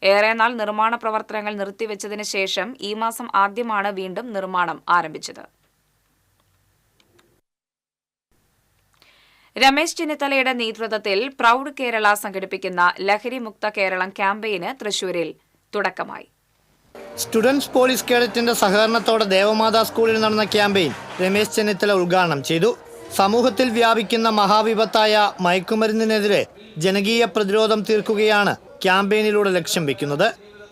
A: ഏറെ നാൾ നിർമ്മാണ പ്രവർത്തനങ്ങൾ നിർത്തിവെച്ചതിന് ശേഷം ഈ മാസം ആദ്യമാണ് വീണ്ടും നിർമ്മാണം ആരംഭിച്ചത്. രമേശ് ചെന്നിത്തലയുടെ നേതൃത്വത്തിൽ പ്രൗഡ് കേരള സംഘടിപ്പിക്കുന്ന ലഹരി മുക്ത കേരളം ക്യാമ്പയിന് തൃശൂരിൽ തുടക്കമായി.
I: സ്റ്റുഡൻസ് പോലീസ് കേഡറ്റിന്റെ സഹകരണത്തോടെ ദേവമാതാ സ്കൂളിൽ നടന്ന ക്യാമ്പയിൻ രമേശ് ചെന്നിത്തല ഉദ്ഘാടനം ചെയ്തു. സമൂഹത്തിൽ വ്യാപിക്കുന്ന മഹാവിപത്തായ മയക്കുമരുന്നിനെതിരെ ജനകീയ പ്രതിരോധം തീർക്കുകയാണ് ക്യാമ്പയിനിലൂടെ ലക്ഷ്യം വെക്കുന്നത്.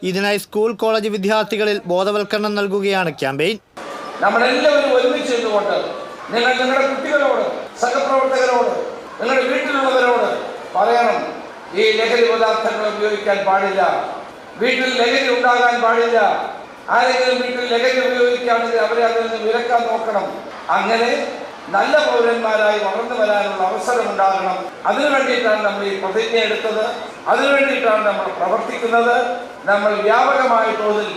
I: ഇതിനായി സ്കൂൾ കോളേജ് വിദ്യാർത്ഥികളിൽ ബോധവൽക്കരണം നൽകുകയാണ് ക്യാമ്പയിൻ.
C: നമ്മളെല്ലാവരും ഒരുമിച്ച് നിന്നുകൊണ്ട് നിങ്ങളുടെ കുട്ടികളോട്, സഹപ്രവർത്തകരോട്, നിങ്ങളുടെ വീട്ടിലുള്ളവരോട് പറയണം, ഈ ലഹരി പദാർത്ഥങ്ങൾ ഉപയോഗിക്കാൻ പാടില്ല, വീട്ടിൽ ലഹരി ഉണ്ടാകാൻ പാടില്ല. ആരെങ്കിലും വീട്ടിൽ ലഹരി ഉപയോഗിക്കുകയാണെങ്കിൽ അവരെ അതിൽ നിന്ന് വിലക്കാൻ നോക്കണം. അങ്ങനെ നല്ല പൗരന്മാരായി വളർന്നു വരാനുള്ള അവസരം ഉണ്ടാകണം. അതിനു വേണ്ടിയിട്ടാണ് നമ്മൾ ഈ പ്രതിജ്ഞ എടുത്തത്. അതിനുവേണ്ടിയിട്ടാണ് നമ്മൾ പ്രവർത്തിക്കുന്നത്. നമ്മൾ വ്യാപകമായ തോതിൽ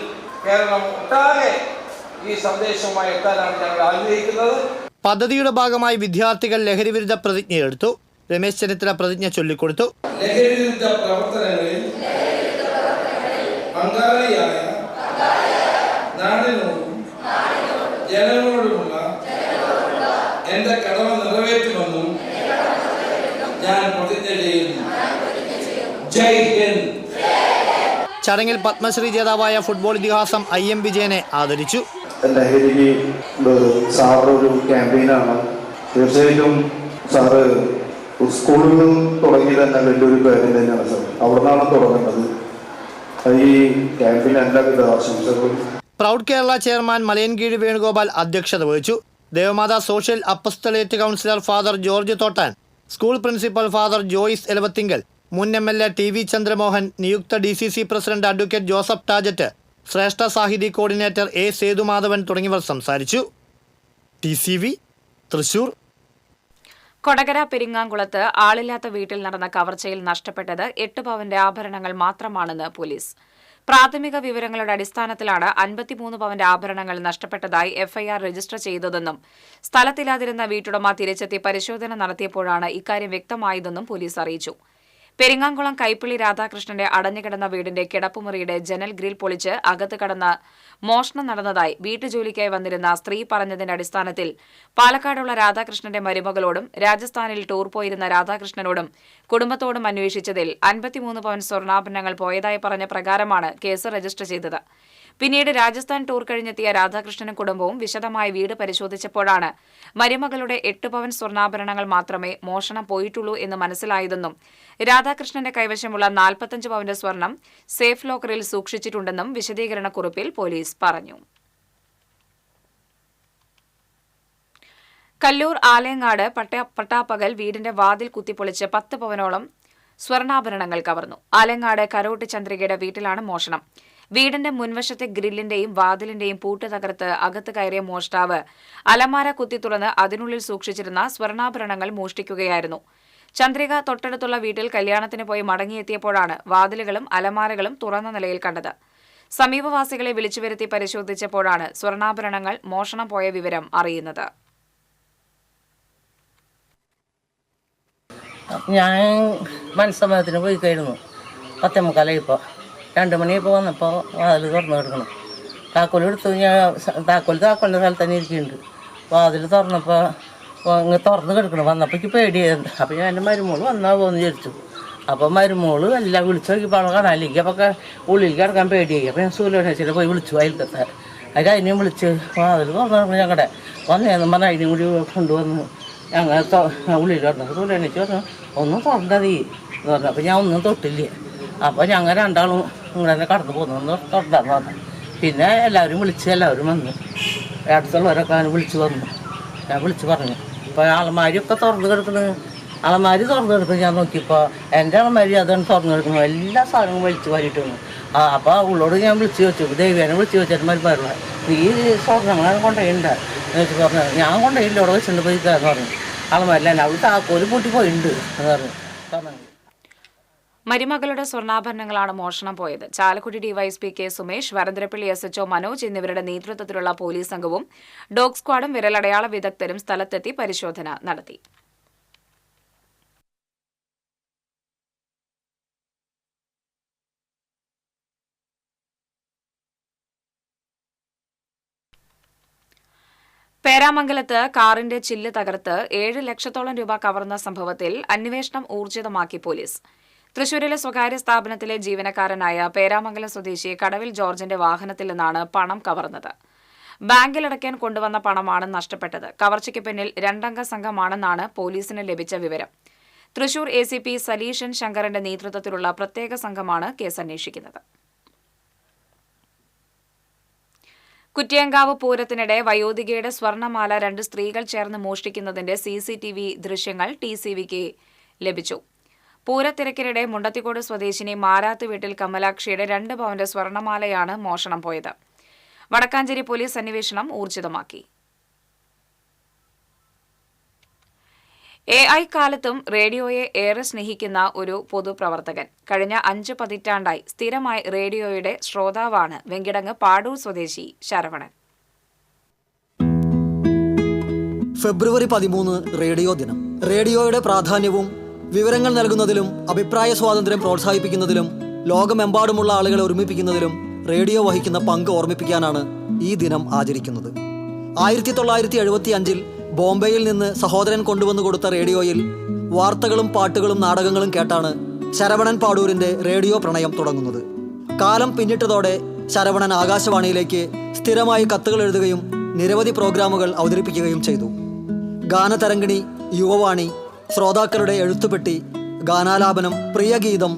C: കേരളം ഒട്ടാകെ ഈ സന്ദേശവുമായി എത്താനാണ് ഞങ്ങൾ ആഗ്രഹിക്കുന്നത്.
I: പദ്ധതിയുടെ ഭാഗമായി വിദ്യാർത്ഥികൾ ലഹരിവിരുദ്ധ പ്രതിജ്ഞയെടുത്തു. രമേശ് ചെന്നിത്തല പ്രതിജ്ഞ ചൊല്ലിക്കൊടുത്തു.
C: ലഹരിവിരുദ്ധ പ്രവർത്തനങ്ങളിൽ പങ്കാളിയായ നാടിനോടും ജനങ്ങളോടുമുള്ള എന്റെ കടമ നിറവേറ്റുമെന്നും ഞാൻ പ്രതിജ്ഞ ചെയ്യുന്നു. ജയ് ഹിന്ദ്.
I: ചടങ്ങിൽ പത്മശ്രീ ജേതാവായ ഫുട്ബോൾ ഇതിഹാസം IM വിജയനെ ആദരിച്ചു.
J: ലഹരി സാറൊരു ക്യാമ്പയിനാണ്. തീർച്ചയായിട്ടും സാറ് സ്കൂളിൽ തുടങ്ങി തന്നെ വലിയൊരു കാര്യം തന്നെയാണ് സാർ. അവിടെ നിന്നാണ് തുടങ്ങേണ്ടത്. ഈ ക്യാമ്പയിന് എല്ലാവിധ ആശംസകളും.
I: പ്രൗഡ് കേരള ചെയർമാൻ മലയൻകീഴ് വേണുഗോപാൽ അധ്യക്ഷത വഹിച്ചു. Devamatha social apostolate councillor father George Thottan, school principal father Joyce Elavathingal, മുൻ MLA TV ചന്ദ്രമോഹൻ, നിയുക്ത DCC president advocate Joseph Tajet, Sreshta Sahithi coordinator A Sethumadhavan തുടങ്ങിയവർ സംസാരിച്ചു. TCV തൃശൂർ.
A: കൊടകര പെരിങ്ങാംകുളത്ത് ആളില്ലാത്ത വീട്ടിൽ നടന്ന കവർച്ചയിൽ നഷ്ടപ്പെട്ടത് 8 പവന്റെ ആഭരണങ്ങൾ മാത്രമാണെന്ന് പോലീസ്. പ്രാഥമിക വിവരങ്ങളുടെ അടിസ്ഥാനത്തിലാണ് 53 പവന്റെ ആഭരണങ്ങൾ നഷ്ടപ്പെട്ടതായി FIR രജിസ്റ്റർ ചെയ്തതെന്നും സ്ഥലത്തില്ലാതിരുന്ന വീട്ടുടമ തിരിച്ചെത്തി പരിശോധന നടത്തിയപ്പോഴാണ് ഇക്കാര്യം വ്യക്തമായതെന്നും പോലീസ് അറിയിച്ചു. പെരിങ്ങാംകുളം കൈപ്പിള്ളി രാധാകൃഷ്ണന്റെ അടഞ്ഞുകിടന്ന വീടിന്റെ കിടപ്പുമുറിയുടെ ജനൽ ഗ്രിൽ പൊളിച്ച് അകത്ത് കടന്ന് മോഷണം നടന്നതായി വീട്ടുജോലിക്കായി വന്നിരുന്ന സ്ത്രീ പറഞ്ഞതിന്റെ അടിസ്ഥാനത്തിൽ പാലക്കാടുള്ള രാധാകൃഷ്ണന്റെ മരുമകളോടും രാജസ്ഥാനിൽ ടൂർ പോയിരുന്ന രാധാകൃഷ്ണനോടും കുടുംബത്തോടും അന്വേഷിച്ചതിൽ 53 പവൻ സ്വർണ്ണാഭരണങ്ങൾ പോയതായി പറഞ്ഞ പ്രകാരമാണ് കേസ് രജിസ്റ്റർ ചെയ്തത്. പിന്നീട് രാജസ്ഥാൻ ടൂർ കഴിഞ്ഞെത്തിയ രാധാകൃഷ്ണനും കുടുംബവും വിശദമായി വീട് പരിശോധിച്ചപ്പോഴാണ് മരുമകളുടെ 8 പവൻ സ്വർണ്ണാഭരണങ്ങൾ മാത്രമേ മോഷണം പോയിട്ടുള്ളൂ എന്ന് മനസ്സിലായതെന്നും രാധാകൃഷ്ണന്റെ കൈവശമുള്ള 45 പവന്റെ സ്വർണം സേഫ് ലോക്കറിൽ സൂക്ഷിച്ചിട്ടുണ്ടെന്നും വിശദീകരണക്കുറിപ്പിൽ പോലീസ് പറഞ്ഞു. കല്ലൂർ ആലയങ്ങാട് പട്ടാപ്പകൽ വീടിന്റെ വാതിൽ കുത്തിപ്പൊളിച്ച് 10 പവനോളം സ്വർണ്ണാഭരണങ്ങൾ കവർന്നു. ആലയങ്ങാട് കരോട്ട് ചന്ദ്രികയുടെ വീട്ടിലാണ് മോഷണം. വീടിന്റെ മുൻവശത്തെ ഗ്രില്ലിന്റെയും വാതിലിന്റെയും പൂട്ട് തകർത്ത് അകത്ത് കയറിയ മോഷ്ടാവ് അലമാര കുത്തി തുറന്ന് അതിനുള്ളിൽ സൂക്ഷിച്ചിരുന്ന സ്വർണ്ണാഭരണങ്ങൾ മോഷ്ടിക്കുകയായിരുന്നു. ചന്ദ്രിക തൊട്ടടുത്തുള്ള വീട്ടിൽ കല്യാണത്തിന് പോയി മടങ്ങിയെത്തിയപ്പോഴാണ് വാതിലുകളും അലമാരകളും തുറന്ന നിലയിൽ കണ്ടത്. സമീപവാസികളെ വിളിച്ചുവരുത്തി പരിശോധിച്ചപ്പോഴാണ് സ്വർണ്ണാഭരണങ്ങൾ മോഷണം പോയ വിവരം അറിയുന്നത്.
K: ഞാൻ മനസ്സമ്മതത്തിന് പോയി കഴിഞ്ഞു. 10:45 ഇപ്പോൾ 2 മണിയപ്പോൾ വന്നപ്പോൾ വാതിൽ തുറന്നു കിടക്കണം. താക്കോൽ എടുത്തു. ഞാൻ താക്കോലിൻ്റെ സ്ഥലത്ത് തന്നെ ഇരിക്കുന്നുണ്ട്. വാതിൽ തുറന്നപ്പോൾ ഇങ്ങനെ തുറന്ന് കിടക്കണം. വന്നപ്പോൾ എനിക്ക് പേടിയായിരുന്നു. അപ്പോൾ ഞാൻ എൻ്റെ മരുമോള് വന്നാകുമെന്ന് വിചാരിച്ചു. അപ്പോൾ മരുമോള് എല്ലാം വിളിച്ചു നോക്കിയപ്പോൾ കാണാനില്ലെങ്കിൽ അപ്പോൾ ഉള്ളിൽ കിടക്കാൻ പേടിയായി. അപ്പോൾ ഞാൻ സൂര്യനെ പോയി വിളിച്ചു. അയൽക്കത്തെ അത് അതിനെയും വിളിച്ച് വാതിൽ തുറന്ന് കിടക്കണം. ഞങ്ങളുടെ വന്നേന്നും പറഞ്ഞാൽ അതിനും കൂടി കൊണ്ടുവന്ന് ഞങ്ങൾ ഉള്ളിൽ കിടന്നു. സൂര്യനെ പറഞ്ഞു ഒന്നും തുറന്നതീ എന്ന് പറഞ്ഞു. അപ്പോൾ ഞാൻ ഒന്നും തൊട്ടില്ല. അപ്പോൾ ഞങ്ങൾ രണ്ടാളും ഇങ്ങനെ തന്നെ കടന്നു പോകുന്നു. തുറന്നാന്ന് പറഞ്ഞു. പിന്നെ എല്ലാവരും വിളിച്ച് എല്ലാവരും വന്നു. അടുത്തുള്ളവരൊക്കെ അങ്ങനെ വിളിച്ച് വന്നു. ഞാൻ വിളിച്ച് പറഞ്ഞു. ഇപ്പോൾ അലമാരിയൊക്കെ തുറന്ന് കിടക്കുന്നത്. അലമാരി തുറന്ന് കിടക്കുന്നു. ഞാൻ നോക്കിയപ്പോൾ എൻ്റെ അലമാരി അതാണ് തുറന്ന് കിടക്കുന്നു. എല്ലാ സാധനവും വലിച്ചു വാരിയിട്ട് വന്നു. അപ്പോൾ അവളോട് ഞാൻ വിളിച്ച് ചോദിച്ചു. ദേവിയാനെ വിളിച്ച് ചോദിച്ചിട്ട് മരുമാരുള്ള നീ സ്വർണ്ണങ്ങൾ കൊണ്ടുപോയിണ്ട എന്ന് വെച്ച് പറഞ്ഞു. ഞാൻ കൊണ്ടുപോയില്ല, അവിടെ വെച്ചിട്ടുണ്ട് പോയിക്കാന്ന് പറഞ്ഞു. അലമാരില്ല അവൾ താക്കോല് പൂട്ടി പോയിട്ടുണ്ട് എന്ന് പറഞ്ഞു.
A: മരുമകളുടെ സ്വർണ്ണാഭരണങ്ങളാണ് മോഷണം പോയത്. Chalakudy DYSP K Sumesh, Varantharappilly SHO Manoj എന്നിവരുടെ നേതൃത്വത്തിലുള്ള പോലീസ് സംഘവും ഡോഗ് സ്ക്വാഡും വിരലടയാള വിദഗ്ധരും സ്ഥലത്തെത്തി പരിശോധന നടത്തി. പേരാമംഗലത്ത് കാറിന്റെ ചില്ല് തകർത്ത് 7 ലക്ഷത്തോളം രൂപ കവർന്ന സംഭവത്തിൽ അന്വേഷണം ഊർജിതമാക്കി പോലീസ്. തൃശൂരിലെ സ്വകാര്യ സ്ഥാപനത്തിലെ ജീവനക്കാരനായ പേരാമംഗലം സ്വദേശി കടവിൽ ജോർജിന്റെ വാഹനത്തിൽ നിന്നാണ് പണം കവർന്നത്. ബാങ്കിലടയ്ക്കാൻ കൊണ്ടുവന്ന പണമാണ് നഷ്ടപ്പെട്ടത്. കവർച്ചയ്ക്ക് പിന്നിൽ 2-അംഗ സംഘമാണെന്നാണ് പോലീസിന് ലഭിച്ച വിവരം. തൃശൂർ ACP സലീഷൻ ശങ്കറിന്റെ നേതൃത്വത്തിലുള്ള പ്രത്യേക സംഘമാണ് കേസ് അന്വേഷിക്കുന്നത്. കുറ്റിയങ്കാവ് പൂരത്തിനിടെ വയോധികയുടെ സ്വർണമാല 2 സ്ത്രീകൾ ചേർന്ന് മോഷ്ടിക്കുന്നതിന്റെ CCTV ദൃശ്യങ്ങൾ TCVക്ക് ലഭിച്ചു. പൂരത്തിരക്കിനിടെ മുണ്ടത്തിക്കോട് സ്വദേശിനി മാരാത്ത് വീട്ടിൽ കമലാക്ഷിയുടെ 2 പവന്റെ സ്വർണമാലയാണ് മോഷണം പോയത്. വടക്കാഞ്ചേരി പോലീസ് അന്വേഷണം ഊർജിതമാക്കി. AI കാലത്തും റേഡിയോയെ ഏറെ സ്നേഹിക്കുന്ന ഒരു പൊതുപ്രവർത്തകൻ. കഴിഞ്ഞ 5 പതിറ്റാണ്ടായി സ്ഥിരമായി റേഡിയോയുടെ ശ്രോതാവാണ് വെങ്കിടങ്ങ് പാടൂർ സ്വദേശി ശരവണൻ.
B: ഫെബ്രുവരി 13 റേഡിയോ ദിനം. റേഡിയോയുടെ പ്രാധാന്യവും വിവരങ്ങൾ നൽകുന്നതിലും അഭിപ്രായ സ്വാതന്ത്ര്യം പ്രോത്സാഹിപ്പിക്കുന്നതിലും ലോകമെമ്പാടുമുള്ള ആളുകളെ ഒരുമിപ്പിക്കുന്നതിലും റേഡിയോ വഹിക്കുന്ന പങ്ക് ഓർമ്മിപ്പിക്കാനാണ് ഈ ദിനം ആചരിക്കുന്നത്. 1975 ബോംബെയിൽ നിന്ന് സഹോദരൻ കൊണ്ടുവന്നു കൊടുത്ത റേഡിയോയിൽ വാർത്തകളും പാട്ടുകളും നാടകങ്ങളും കേട്ടാണ് ശരവണൻ പാടൂരിന്റെ റേഡിയോ പ്രണയം തുടങ്ങുന്നത്. കാലം പിന്നിട്ടതോടെ ശരവണൻ ആകാശവാണിയിലേക്ക് സ്ഥിരമായി കത്തുകൾ എഴുതുകയും നിരവധി പ്രോഗ്രാമുകൾ അവതരിപ്പിക്കുകയും ചെയ്തു. ഗാനതരംഗിണി, യുവവാണി, ശ്രോതാക്കളുടെ എഴുത്തുപെട്ടി, ഗാനാലാപനം, പ്രിയഗീതം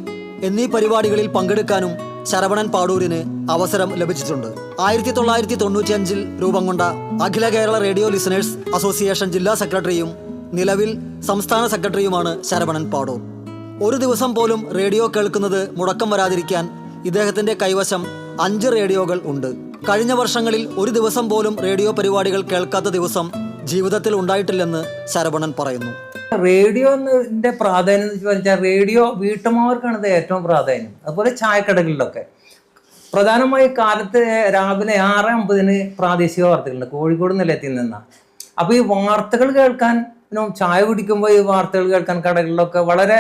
B: എന്നീ പരിപാടികളിൽ പങ്കെടുക്കാനും ശരവണൻ പാടൂരിന് അവസരം ലഭിച്ചിട്ടുണ്ട്. 1995 രൂപം കൊണ്ട അഖില കേരള റേഡിയോ ലിസണേഴ്സ് അസോസിയേഷൻ ജില്ലാ സെക്രട്ടറിയും നിലവിൽ സംസ്ഥാന സെക്രട്ടറിയുമാണ് ശരവണൻ പാടൂർ. ഒരു ദിവസം പോലും റേഡിയോ കേൾക്കുന്നത് മുടക്കം വരാതിരിക്കാൻ ഇദ്ദേഹത്തിന്റെ കൈവശം 5 റേഡിയോകൾ ഉണ്ട്. കഴിഞ്ഞ വർഷങ്ങളിൽ ഒരു ദിവസം പോലും റേഡിയോ പരിപാടികൾ കേൾക്കാത്ത ദിവസം ജീവിതത്തിൽ ഉണ്ടായിട്ടില്ലെന്ന് ശരവണൻ പറയുന്നു.
L: റേഡിയോന്റെ പ്രാധാന്യം എന്ന് വെച്ചാൽ റേഡിയോ വീട്ടമ്മമാർക്കാണ് ഇത് ഏറ്റവും പ്രാധാന്യം. അതുപോലെ ചായക്കടകളിലൊക്കെ പ്രധാനമായി കാലത്ത് രാവിലെ 6:50 പ്രാദേശിക വാർത്തകളുണ്ട് കോഴിക്കോട് നിലയത്തിൽ നിന്നാണ്. അപ്പോൾ ഈ വാർത്തകൾ കേൾക്കാൻ ചായ കുടിക്കുമ്പോൾ ഈ വാർത്തകൾ കേൾക്കാൻ കടകളിലൊക്കെ വളരെ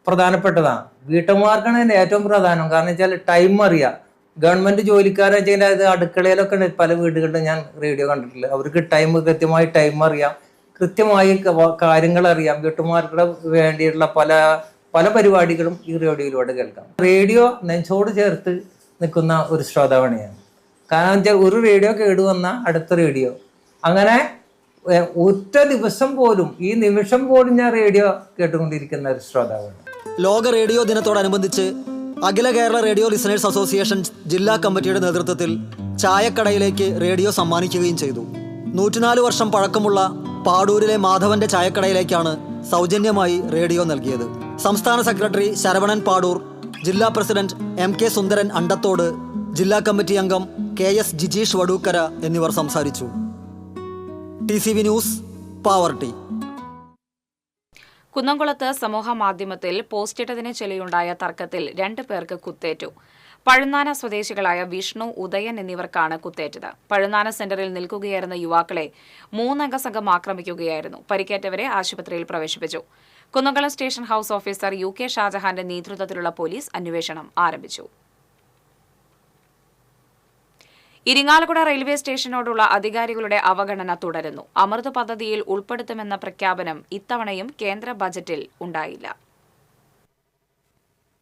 L: പ്രധാനപ്പെട്ടതാണ്. വീട്ടമ്മമാർക്കാണ് ഇതിൻ്റെ ഏറ്റവും പ്രധാനം. കാരണം വെച്ചാൽ ടൈം അറിയാം. ഗവൺമെന്റ് ജോലിക്കാരെ വെച്ചാൽ അത് അടുക്കളയിലൊക്കെ പല വീടുകളിലും ഞാൻ റേഡിയോ കണ്ടിട്ടില്ല. അവർക്ക് കൃത്യമായി ടൈം അറിയാം, കൃത്യമായി കാര്യങ്ങൾ അറിയാം. വീട്ടുമാർക്ക് വേണ്ടിയിട്ടുള്ള പല പരിപാടികളും ഈ റേഡിയോയിലൂടെ കേൾക്കാം. റേഡിയോ നെഞ്ചോട് ചേർത്ത് നിൽക്കുന്ന ഒരു ശ്രോതാവാണ് ഞാൻ. കാരണം വെച്ചാൽ ഒരു റേഡിയോ കേടുവന്ന അടുത്ത റേഡിയോ, അങ്ങനെ ഒറ്റ ദിവസം പോലും ഈ നിമിഷം പോലും ഞാൻ റേഡിയോ കേട്ടുകൊണ്ടിരിക്കുന്ന ഒരു ശ്രോതാവാണ്.
B: ലോക റേഡിയോ ദിനത്തോടനുബന്ധിച്ച് അഖില കേരള റേഡിയോ ലിസണേഴ്സ് അസോസിയേഷൻ ജില്ലാ കമ്മിറ്റിയുടെ നേതൃത്വത്തിൽ ചായക്കടയിലേക്ക് റേഡിയോ സമ്മാനിക്കുകയും ചെയ്തു. 104 വർഷം പഴക്കമുള്ള പാടൂരിലെ മാധവന്റെ ചായക്കടയിലേക്കാണ് സൗജന്യമായി റേഡിയോ നൽകിയത്. സംസ്ഥാന സെക്രട്ടറി ശരവണൻ പാടൂർ, ജില്ലാ പ്രസിഡന്റ് MK സുന്ദരൻ അണ്ടത്തോട്, ജില്ലാ കമ്മിറ്റി അംഗം KS ജിജീഷ് വടൂക്കര എന്നിവർ സംസാരിച്ചു. TCV news, Pavaratty.
A: കുന്നംകുളത്ത് സമൂഹ മാധ്യമത്തിൽ പോസ്റ്റിട്ടതിനെ ചൊല്ലിയുണ്ടായ തർക്കത്തിൽ 2 പേർക്ക് കുത്തേറ്റു. പഴുന്നാന സ്വദേശികളായ വിഷ്ണു, ഉദയൻ എന്നിവർക്കാണ് കുത്തേറ്റത്. പഴുന്നാന സെന്ററിൽ നിൽക്കുകയായിരുന്ന യുവാക്കളെ 3-അംഗ സംഘം ആക്രമിക്കുകയായിരുന്നു. പരിക്കേറ്റവരെ ആശുപത്രിയിൽ പ്രവേശിപ്പിച്ചു. Kunnamkulam station house officer UK ഷാജഹാന്റെ നേതൃത്വത്തിലുള്ള പോലീസ് അന്വേഷണം ആരംഭിച്ചു. ഇരിങ്ങാലക്കുട റെയിൽവേ സ്റ്റേഷനോടുള്ള അധികാരികളുടെ അവഗണന തുടരുന്നു. അമൃത് പദ്ധതിയിൽ ഉൾപ്പെടുത്തുമെന്ന പ്രഖ്യാപനം ഇത്തവണയും കേന്ദ്ര ബജറ്റിൽ ഉണ്ടായില്ല.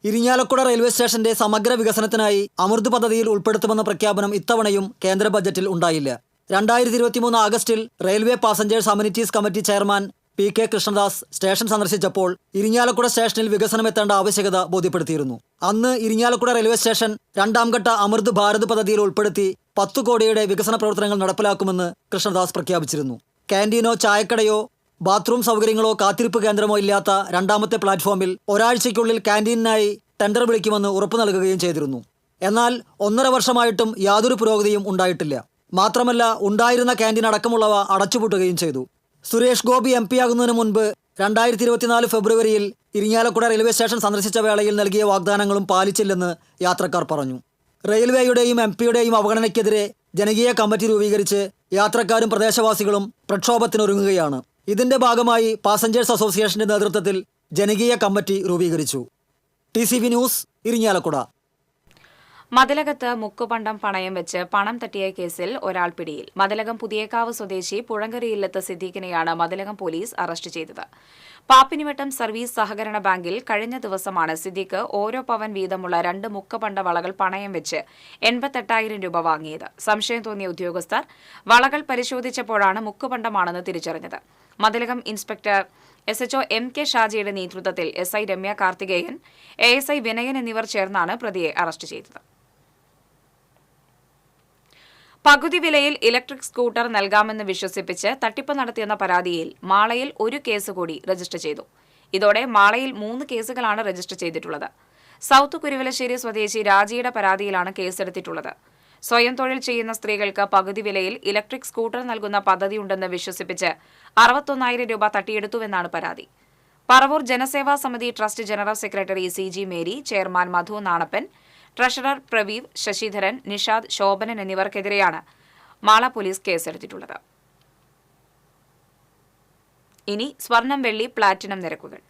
B: ഇരിങ്ങാലക്കുട റെയിൽവേ സ്റ്റേഷന്റെ സമഗ്ര വികസനത്തിനായി അമൃത് പദ്ധതിയിൽ ഉൾപ്പെടുത്തുമെന്ന പ്രഖ്യാപനം ഇത്തവണയും കേന്ദ്ര ബജറ്റിൽ ഉണ്ടായില്ല. 2023 ആഗസ്റ്റിൽ railway passengers amenities committee chairman PK Krishnadas station സന്ദർശിച്ചപ്പോൾ ഇരിങ്ങാലക്കുട സ്റ്റേഷനിൽ വികസനം എത്തേണ്ട ആവശ്യകത ബോധ്യപ്പെടുത്തിയിരുന്നു. അന്ന് ഇരിങ്ങാലക്കുട റെയിൽവേ സ്റ്റേഷൻ 2ാം ഘട്ട അമൃത് ഭാരത് പദ്ധതിയിൽ ഉൾപ്പെടുത്തി 10 കോടിയുടെ വികസന പ്രവർത്തനങ്ങൾ നടപ്പിലാക്കുമെന്ന് കൃഷ്ണദാസ് പ്രഖ്യാപിച്ചിരുന്നു. ക്യാന്റീനോ ചായക്കടയോ ബാത്റൂം സൗകര്യങ്ങളോ കാത്തിരിപ്പ് കേന്ദ്രമോ ഇല്ലാത്ത 2ാമത്തെ പ്ലാറ്റ്ഫോമിൽ ഒരാഴ്ചയ്ക്കുള്ളിൽ ക്യാന്റീനിനായി ടെൻഡർ വിളിക്കുമെന്ന് ഉറപ്പു നൽകുകയും ചെയ്തിരുന്നു. എന്നാൽ 1.5 വർഷമായിട്ടും യാതൊരു പുരോഗതിയും ഉണ്ടായിട്ടില്ല. മാത്രമല്ല, ഉണ്ടായിരുന്ന ക്യാന്റീൻ അടക്കമുള്ളവ അടച്ചുപൂട്ടുകയും ചെയ്തു. സുരേഷ് ഗോപി MP ആകുന്നതിന് മുൻപ് 2024 ഫെബ്രുവരിയിൽ ഇരിങ്ങാലക്കുട റെയിൽവേ സ്റ്റേഷൻ സന്ദർശിച്ച വേളയിൽ നൽകിയ വാഗ്ദാനങ്ങളും പാലിച്ചില്ലെന്ന് യാത്രക്കാർ പറഞ്ഞു. റെയിൽവേയുടെയും MPയുടെയും അവഗണനയ്ക്കെതിരെ ജനകീയ കമ്മിറ്റി രൂപീകരിച്ച് യാത്രക്കാരും പ്രദേശവാസികളും പ്രക്ഷോഭത്തിനൊരുങ്ങുകയാണ്. ഇതിന്റെ ഭാഗമായി പാസഞ്ചേഴ്സ് അസോസിയേഷന്റെ നേതൃത്വത്തിൽ ജനകീയ കമ്മിറ്റി രൂപീകരിച്ചു. TCV news, Irinjalakuda.
A: മതിലകത്ത് മുക്കുപണ്ടം പണയം വെച്ച് പണം തട്ടിയ കേസിൽ ഒരാൾ പിടിയിൽ. മതിലകം പുതിയേക്കാവ് സ്വദേശി പുഴങ്കരയില്ലത്ത് സിദ്ദീഖിനെയാണ് മതിലകം പോലീസ് അറസ്റ്റ് ചെയ്തത്. പാപ്പിനിവട്ടം സർവീസ് സഹകരണ ബാങ്കിൽ കഴിഞ്ഞ ദിവസമാണ് സിദ്ദീഖ് ഓരോ പവൻ വീതമുള്ള 2 മുക്കുപണ്ട വളകൾ പണയം വെച്ച് 88,000 രൂപ വാങ്ങിയത്. സംശയം തോന്നിയ ഉദ്യോഗസ്ഥർ വളകൾ പരിശോധിച്ചപ്പോഴാണ് മുക്കുപണ്ടമാണെന്ന് തിരിച്ചറിഞ്ഞത്. മതിലകം ഇൻസ്പെക്ടർ SHO MK ഷാജിയുടെ നേതൃത്വത്തിൽ SI രമ്യ കാർത്തികേയൻ, ASI വിനയൻ എന്നിവർ ചേർന്നാണ് പ്രതിയെ അറസ്റ്റ് ചെയ്തത്. പകുതി വിലയിൽ ഇലക്ട്രിക് സ്കൂട്ടർ നൽകാമെന്ന് വിശ്വസിപ്പിച്ച് തട്ടിപ്പ് നടത്തിയെന്ന പരാതിയിൽ മാളയിൽ ഒരു കേസ് കൂടി രജിസ്റ്റർ ചെയ്തു. ഇതോടെ മാളയിൽ 3 കേസുകളാണ് രജിസ്റ്റർ ചെയ്തിട്ടുള്ളത്. സൌത്ത് കുരുവലശ്ശേരി സ്വദേശി രാജിയുടെ പരാതിയിലാണ് കേസെടുത്തിട്ടുള്ളത്. സ്വയം തൊഴിൽ ചെയ്യുന്ന സ്ത്രീകൾക്ക് പകുതി വിലയിൽ ഇലക്ട്രിക് സ്കൂട്ടർ നൽകുന്ന പദ്ധതിയുണ്ടെന്ന് വിശ്വസിപ്പിച്ച് 61,000 രൂപ തട്ടിയെടുത്തുവെന്നാണ് പരാതി. Paravur Janaseva Samithi trust general secretary CG Mary, chairman Madhu Nanappan, treasurer Praveev, Sasidharan, Nishad, Shobhanan എന്നിവർക്കെതിരെയാണ് മാള പോലീസ് കേസെടുത്തിട്ടുള്ളത്. ഇനി സ്വർണം, വെള്ളി, പ്ലാറ്റിനം നിരക്കുകൾ.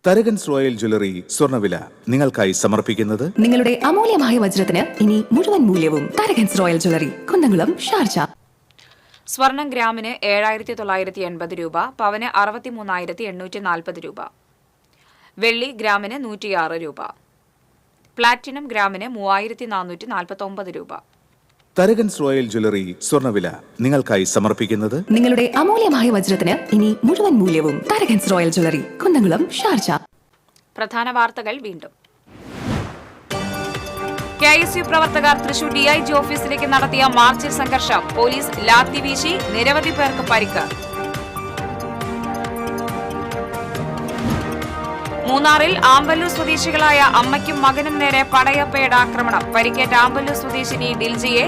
M: തരകൻസ് റോയൽ ജ്വല്ലറി സ്വർണ്ണവില നിങ്ങൾക്കായി സമർപ്പിക്കുന്നത്
N: നിങ്ങളുടെ അമൂല്യമായ വജ്രത്തിന് ഇനി മുഴുവൻ മൂല്യവും Tharakans royal jewellery, Kunnamkulam, Sharjah.
A: സ്വർണം ഗ്രാമിന് 7,980 രൂപ, പവന് 63,840 രൂപ. വെള്ളി ഗ്രാമിന് 106 രൂപ. പ്ലാറ്റിനം ഗ്രാമിന് 3,449 രൂപ.
M: തരകൻസ് റോയൽ ജ്വല്ലറി സ്വർണ്ണവില നിങ്ങൾക്കായി സമർപ്പിക്കുന്നത്
N: നിങ്ങളുടെ അമൂല്യമായ വജ്രത്തിന് ഇനി മുഴുവൻ മൂല്യവും Tharakans royal jewellery, Kunnamkulam, Sharjah.
A: പ്രധാന വാർത്തകൾ വീണ്ടും. KSU പ്രവർത്തകർ തൃശൂർ DIG ഓഫീസിലേക്ക് നടത്തിയ മാർച്ചിൽ സംഘർഷം. പോലീസ് ലാത്തി വീശി, നിരവധി പേർക്ക് പരിക്ക്. മൂന്നാറിൽ ആമ്പല്ലൂർ സ്വദേശികളായ അമ്മയ്ക്കും മകനും നേരെ പടയപ്പയുടെ ആക്രമണം. പരിക്കേറ്റ ആമ്പല്ലൂർ സ്വദേശിനി ഡിൽജിയെ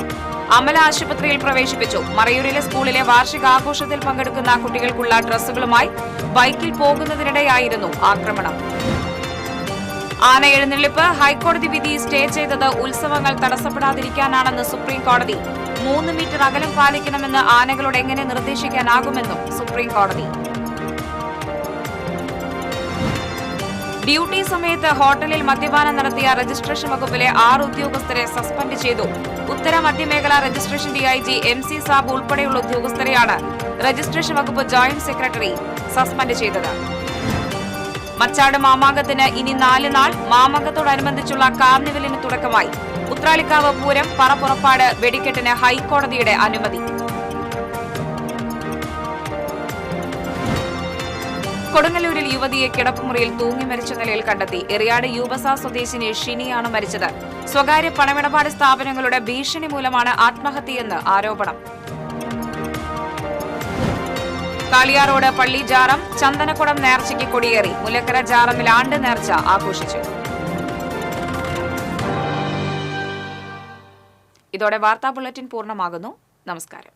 A: അമല ആശുപത്രിയിൽ പ്രവേശിപ്പിച്ചു. മറയൂരിലെ സ്കൂളിലെ വാർഷികാഘോഷത്തിൽ പങ്കെടുക്കുന്ന കുട്ടികൾക്കുള്ള ഡ്രസ്സുകളുമായി ബൈക്കിൽ പോകുന്നതിനിടെയായിരുന്നു ആക്രമണം. ആന എഴുന്നള്ളിപ്പ് ഹൈക്കോടതി വിധി സ്റ്റേ ചെയ്തത് ഉത്സവങ്ങൾ തടസ്സപ്പെടാതിരിക്കാനാണെന്ന് സുപ്രീം കോടതി. 3 മീറ്റർ അകലം പാലിക്കണമെന്ന് ആനകളോട് എങ്ങനെ നിർദ്ദേശിക്കാനാകുമെന്നും സുപ്രീം കോടതി. ഡ്യൂട്ടി സമയത്ത് ഹോട്ടലിൽ മദ്യപാനം നടത്തിയ രജിസ്ട്രേഷൻ വകുപ്പിലെ 6 ഉദ്യോഗസ്ഥരെ സസ്പെൻഡ് ചെയ്തു. ഉത്തര മധ്യമേഖല രജിസ്ട്രേഷൻ DIG MC സാബ് ഉൾപ്പെടെയുള്ള ഉദ്യോഗസ്ഥരെയാണ് രജിസ്ട്രേഷൻ വകുപ്പ് ജോയിന്റ് സെക്രട്ടറി സസ്പെൻഡ് ചെയ്തത്. മച്ചാട് മാമാങ്കത്തിന് ഇനി 4 നാൾ. മാമാങ്കത്തോടനുബന്ധിച്ചുള്ള കാർണിവലിന് തുടക്കമായി. ഉത്രാളിക്കാവ് പൂരം, പറപ്പുറപ്പാട്, വെടിക്കെട്ടിന് ഹൈക്കോടതിയുടെ അനുമതി. കൊടുങ്ങല്ലൂരിൽ യുവതിയെ കിടപ്പുമുറിയിൽ തൂങ്ങി മരിച്ച നിലയിൽ കണ്ടെത്തി. എറിയാട് യൂബസ സ്വദേശിനി ഷിനിയാണ് മരിച്ചത്. സ്വകാര്യ പണമിടപാട് സ്ഥാപനങ്ങളുടെ ഭീഷണി മൂലമാണ് ആത്മഹത്യയെന്ന് ആരോപണം. കാളിയാറോഡ് പള്ളി ജാറം, ചന്ദനക്കുടം നേർച്ചയ്ക്ക് കൊടിയേറി. മുലക്കര ജാറമിൽ ആണ്ട് നേർച്ച ആഘോഷിച്ചു. ഇതോടെ വാർത്താ ബുള്ളറ്റിൻ പൂർണ്ണമാകുന്നു. നമസ്കാരം.